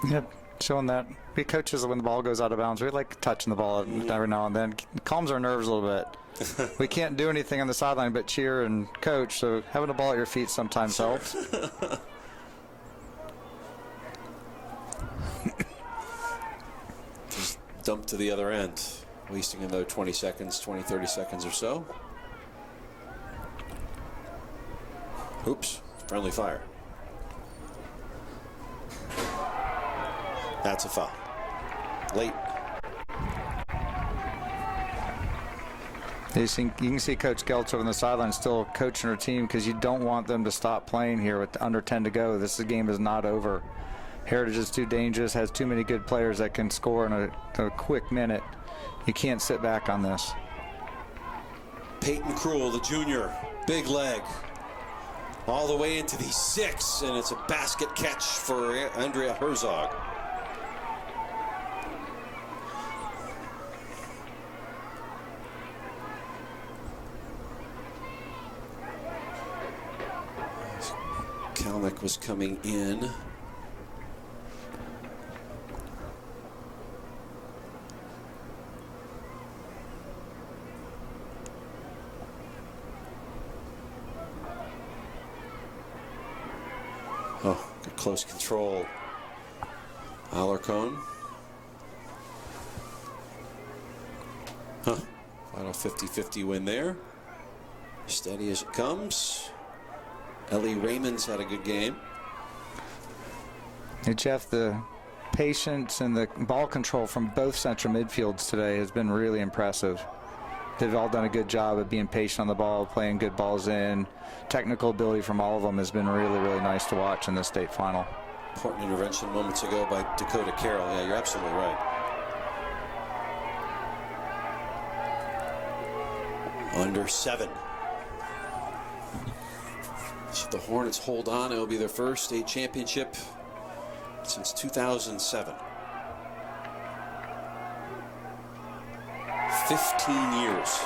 Yep, showing that. We coaches, when the ball goes out of bounds, we like touching the ball every now and then. Calms our nerves a little bit. We can't do anything on the sideline but cheer and coach, so having the ball at your feet sometimes helps. Just dump to the other end, wasting another 20 seconds, 20, 30 seconds or so. Oops, friendly fire. That's a foul. Late. You can see Coach Geltz over on the sideline still coaching her team because you don't want them to stop playing here with under 10 to go. This game is not over. Heritage is too dangerous, has too many good players that can score in a quick minute. You can't sit back on this. Peyton Cruel, the junior, big leg. All the way into the 6, and it's a basket catch for Andrea Herzog. Kalnick was coming in. Oh, good close control. Alarcon. Final 50-50 win there. Steady as it comes. Ellie Raymond's had a good game. Hey, Jeff, the patience and the ball control from both central midfields today has been really impressive. They've all done a good job of being patient on the ball, playing good balls in. Technical ability from all of them has been really, really nice to watch in the state final. Important intervention moments ago by Dakota Carroll. Yeah, you're absolutely right. Under 7. Should the Hornets hold on, it will be their first state championship since 2007. 15 years.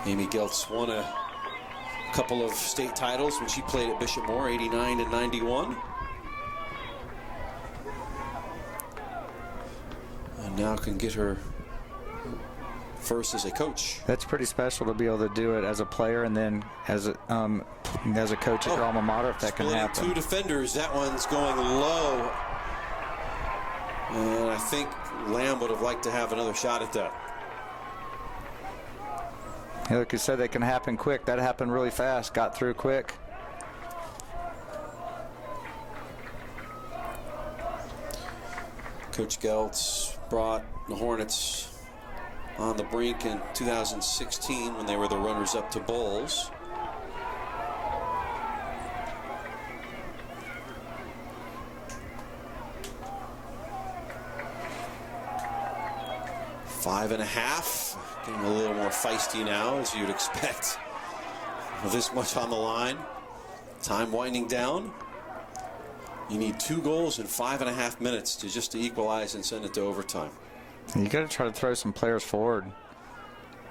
Amy Geltz won a couple of state titles when she played at Bishop Moore, 89 and 91. And now can get her first as a coach. That's pretty special to be able to do it as a player and then as a coach at your alma mater, if that can happen. 2 defenders. That one's going low. And I think Lamb would have liked to have another shot at that. Yeah, like you said, they can happen quick. That happened really fast. Got through quick. Coach Geltz brought the Hornets on the brink in 2016 when they were the runners-up to bowls. Five and a half, getting a little more feisty now, as you'd expect. With this much on the line, time winding down. You need 2 goals in 5.5 minutes to equalize and send it to overtime. You got to try to throw some players forward.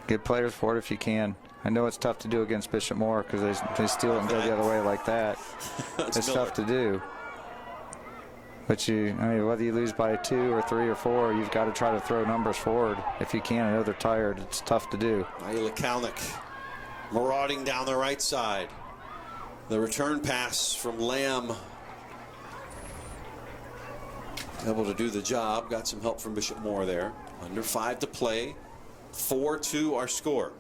Get players forward if you can. I know it's tough to do against Bishop Moore because they steal it and go the other way like that. It's tough to do. But whether you lose by 2 or 3 or 4, you've got to try to throw numbers forward if you can. I know they're tired. It's tough to do. Amelia Kalnick marauding down the right side. The return pass from Lamb. Able to do the job. Got some help from Bishop Moore there. Under 5 to play. 4-2 our score.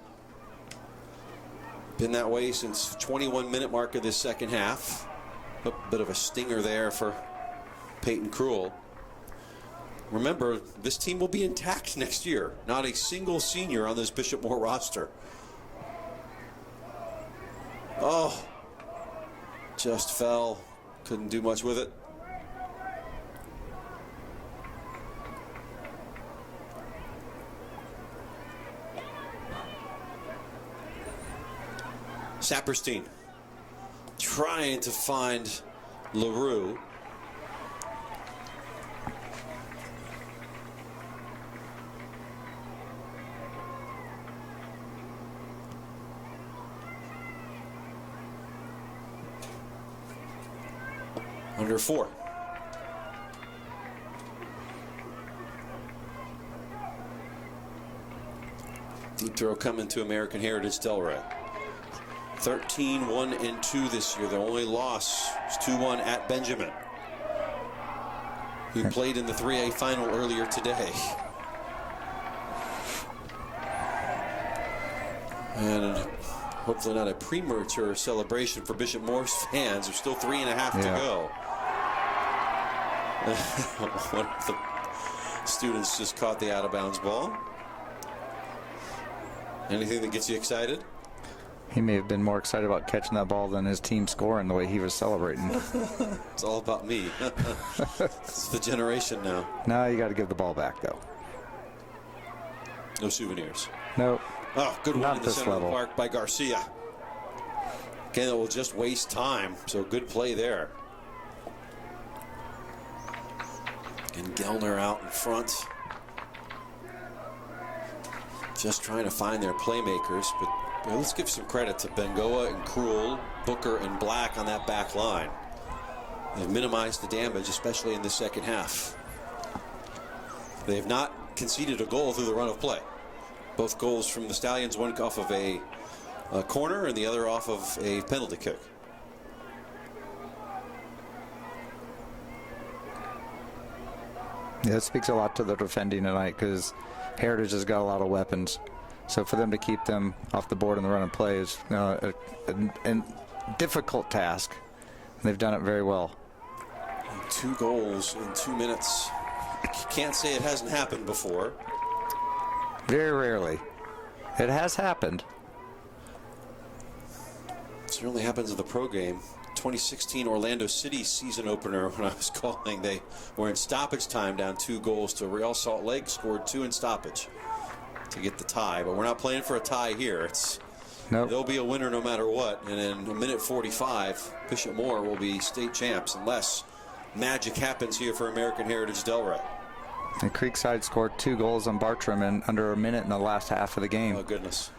Been that way since the 21-minute mark of this second half. A bit of a stinger there for Peyton Cruel. Remember, this team will be intact next year. Not a single senior on this Bishop Moore roster. Oh, just fell. Couldn't do much with it. Saperstein trying to find LaRue. Under 4. Deep throw coming to American Heritage Delray. 13-1-2 this year. Their only loss is 2-1 at Benjamin, who played in the 3A final earlier today. And hopefully not a premature celebration for Bishop Moore's fans. There's still 3.5 to go. One of the students just caught the out-of-bounds ball. Anything that gets you excited? He may have been more excited about catching that ball than his team scoring the way he was celebrating. It's all about me. It's the generation now. No, you got to give the ball back, though. No souvenirs. Nope. Oh, good one Not in the this center level. of the park by Garcia. Again, it will just waste time. So good play there. And Gellner out in front. Just trying to find their playmakers, but let's give some credit to Bengoa and Cruel, Booker and Black on that back line. They've minimized the damage, especially in the second half. They have not conceded a goal through the run of play. Both goals from the Stallions, one off of a corner and the other off of a penalty kick. Yeah, it speaks a lot to the defending tonight because Heritage has got a lot of weapons. So for them to keep them off the board in the run and play is a difficult task. They've done it very well. 2 goals in 2 minutes. Can't say it hasn't happened before. Very rarely. It has happened. It certainly happens in the pro game. 2016 Orlando City season opener, when I was calling, they were in stoppage time down 2 goals to Real Salt Lake, scored 2 in stoppage to get the tie. But we're not playing for a tie here. It's Nope. They'll be a winner no matter what. And in a minute 45, Bishop Moore will be state champs unless magic happens here for American Heritage Delray. And Creekside scored 2 goals on Bartram in under a minute in the last half of the game. Oh, goodness.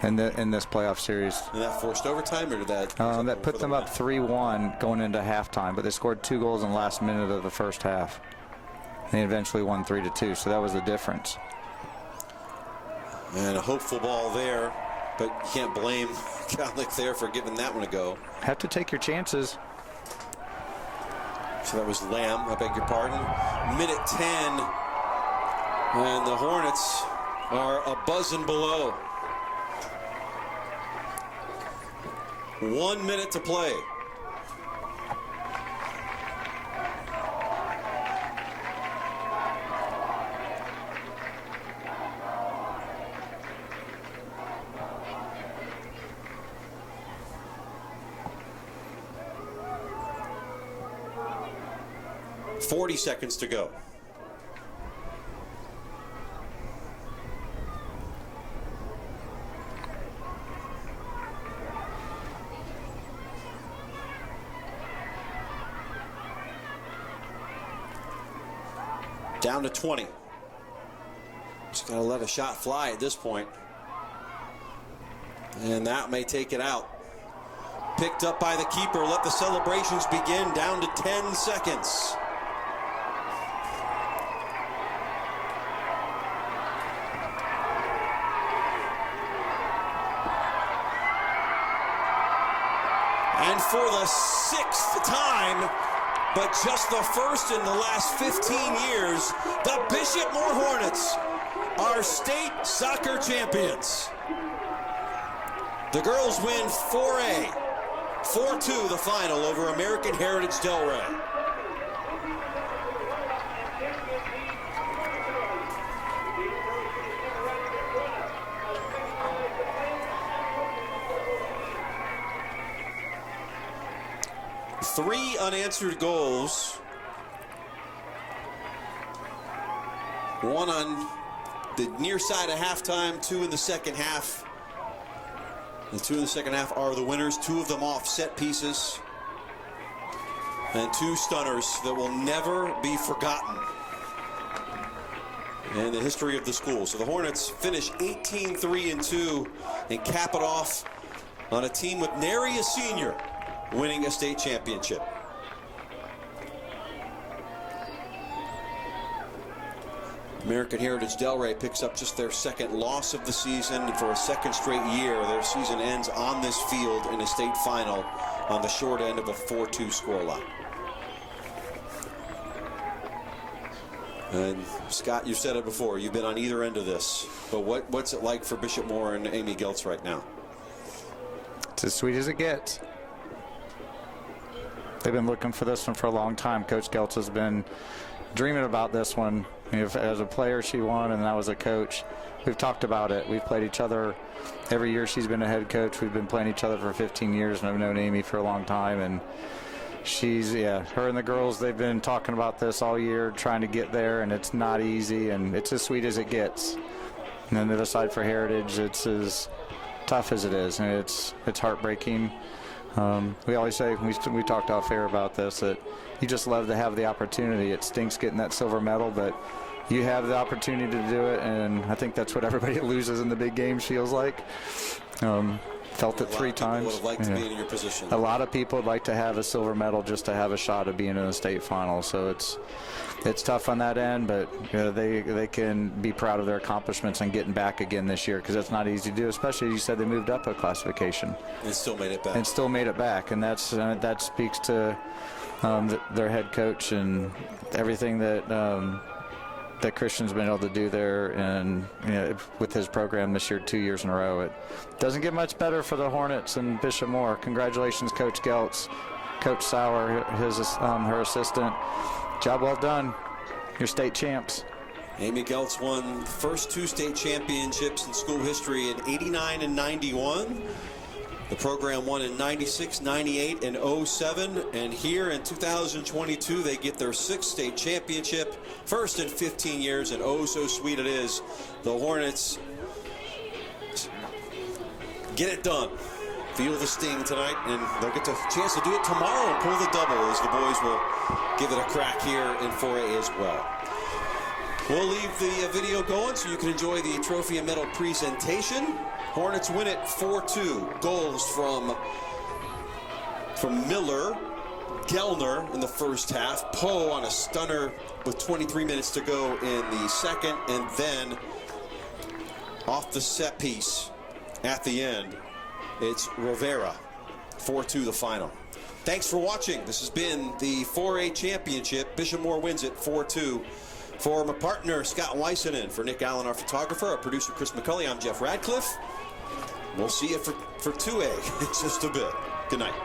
In this playoff series. And that forced overtime, or did that? That put them up 3-1 going into halftime, but they scored 2 goals in the last minute of the first half. They eventually won 3-2, so that was the difference. And a hopeful ball there, but you can't blame Catholic there for giving that one a go. Have to take your chances. So that was Lamb, I beg your pardon. Minute 10, and the Hornets are a buzzing below. 1 minute to play. .40 seconds to go. Down to 20. Just got to let a shot fly at this point. And that may take it out. Picked up by the keeper. Let the celebrations begin. Down to 10 seconds. And for the 6th time, but just the first in the last 15 years, the Bishop Moore Hornets are state soccer champions. The girls win 4A, 4-2 the final over American Heritage Delray. Three unanswered goals. One on the near side of halftime, 2 in the second half. The 2 in the second half are the winners, 2 of them off set pieces. And 2 stunners that will never be forgotten in the history of the school. So the Hornets finish 18-3-2 and cap it off on a team with nary a senior winning a state championship. American Heritage Delray picks up just their 2nd loss of the season. And for a 2nd straight year, their season ends on this field in a state final on the short end of a 4-2 scoreline. And Scott, you've said it before, you've been on either end of this. But what's it like for Bishop Moore and Amy Geltz right now? It's as sweet as it gets. They've been looking for this one for a long time. Coach Geltz has been dreaming about this one. As a player, she won, and now as a coach, we've talked about it. We've played each other every year she's been a head coach. We've been playing each other for 15 years, and I've known Amy for a long time. And she's, her and the girls, they've been talking about this all year, trying to get there, and it's not easy, and it's as sweet as it gets. And then the other side for Heritage, it's as tough as it is, and it's heartbreaking. We always say, we talked off air about this, that you just love to have the opportunity. It stinks getting that silver medal, but you have the opportunity to do it, and I think that's what everybody who loses in the big games feels like. Felt it 3 times. Would have liked to be in your position. A lot of people would like to have a silver medal just to have a shot of being in the state final. So it's tough on that end, but they can be proud of their accomplishments and getting back again this year, because that's not easy to do. Especially, you said they moved up a classification And still made it back. And that speaks to their head coach and everything that Christian's been able to do there, and with his program this year, 2 years in a row. It doesn't get much better for the Hornets and Bishop Moore. Congratulations, Coach Geltz, Coach Sauer, her assistant. Job well done. You're state champs. Amy Geltz won the first 2 state championships in school history in '89 and '91. The program won in '96, '98, and '07. And here in 2022, they get their 6th state championship, first in 15 years, and oh, so sweet it is. The Hornets get it done. Feel the sting tonight, and they'll get a chance to do it tomorrow and pull the double as the boys will give it a crack here in 4A as well. We'll leave the video going so you can enjoy the trophy and medal presentation. Hornets win it 4-2. Goals from Miller, Gellner in the first half, Poe on a stunner with 23 minutes to go in the second, and then off the set piece at the end, it's Rivera. 4-2 the final. Thanks for watching. This has been the 4A Championship. Bishop Moore wins it 4-2. For my partner, Scott Weissenen, for Nick Allen, our photographer, our producer, Chris McCulley, I'm Jeff Radcliffe. We'll see you for 2A in just a bit. Good night.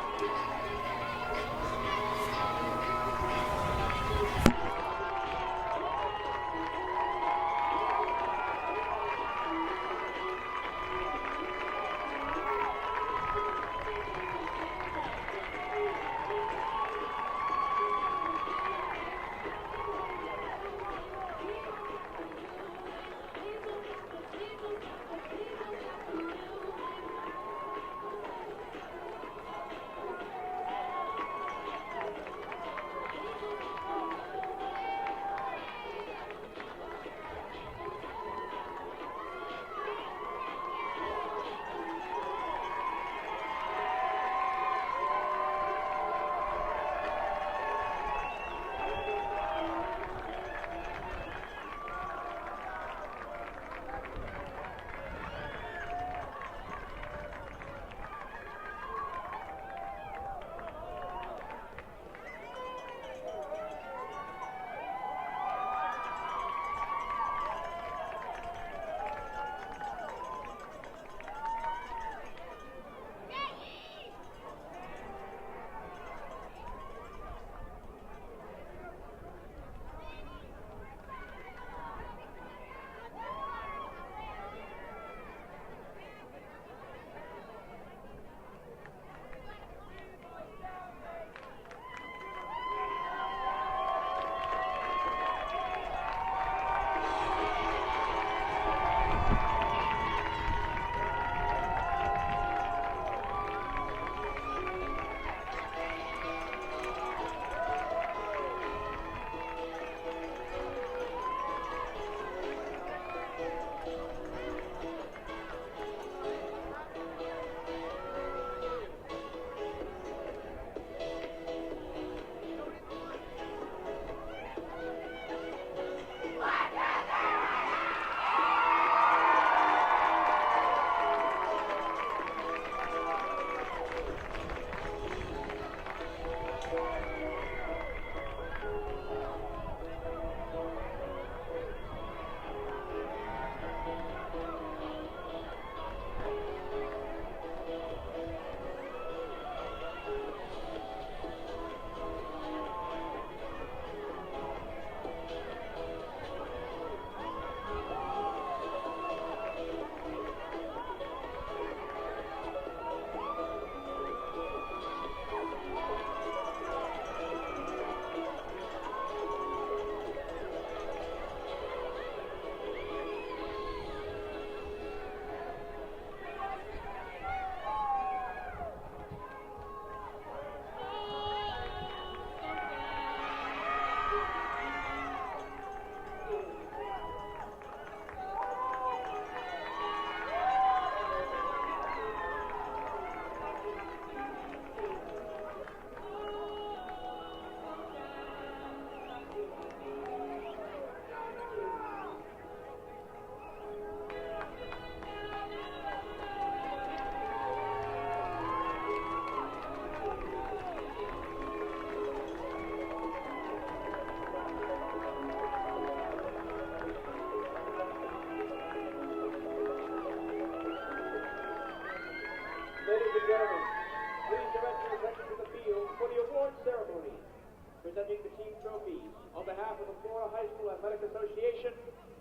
presenting the team trophies on behalf of the Florida High School Athletic Association,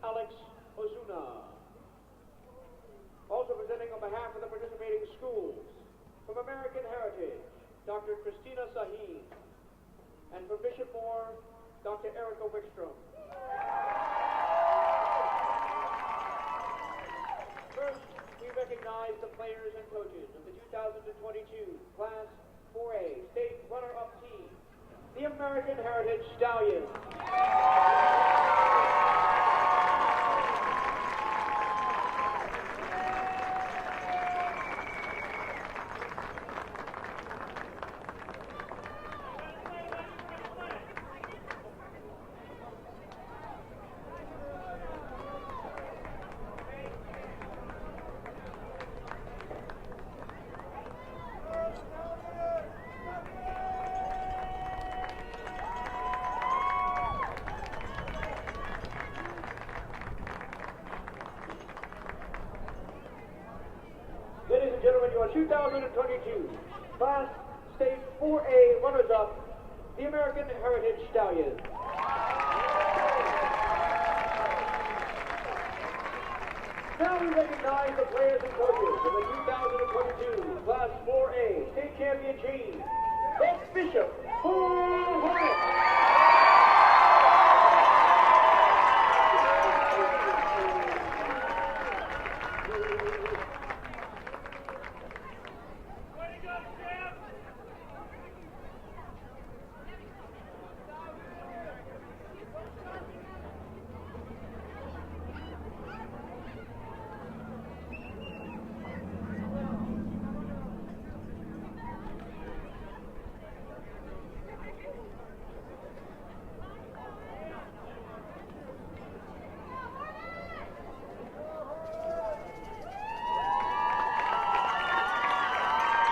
Alex Ozuna. Also presenting on behalf of the participating schools, from American Heritage, Dr. Christina Sahin, and from Bishop Moore, Dr. Erica Wickstrom. First, we recognize the players and coaches of the 2022 Class 4A State Runner-Up Team, the American Heritage Stallions. Ladies and gentlemen, your 2022 Class State 4A runners-up, the American Heritage Stallions. Now we recognize the players and coaches of the 2022 Class 4A State Champion team, Coach Bishop, Hornets.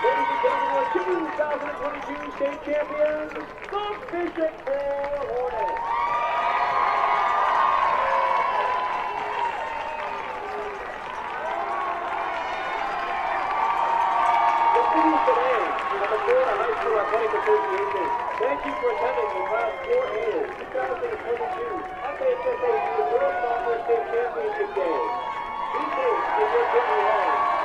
Ladies and gentlemen, the 2022 state champions, the Bishop Hornets. The city today of the Florida High School Athletic Association. Thank you for attending the Class 4A 2022 FHSA Girls Soccer State Championship Day. Be safe in your journey home.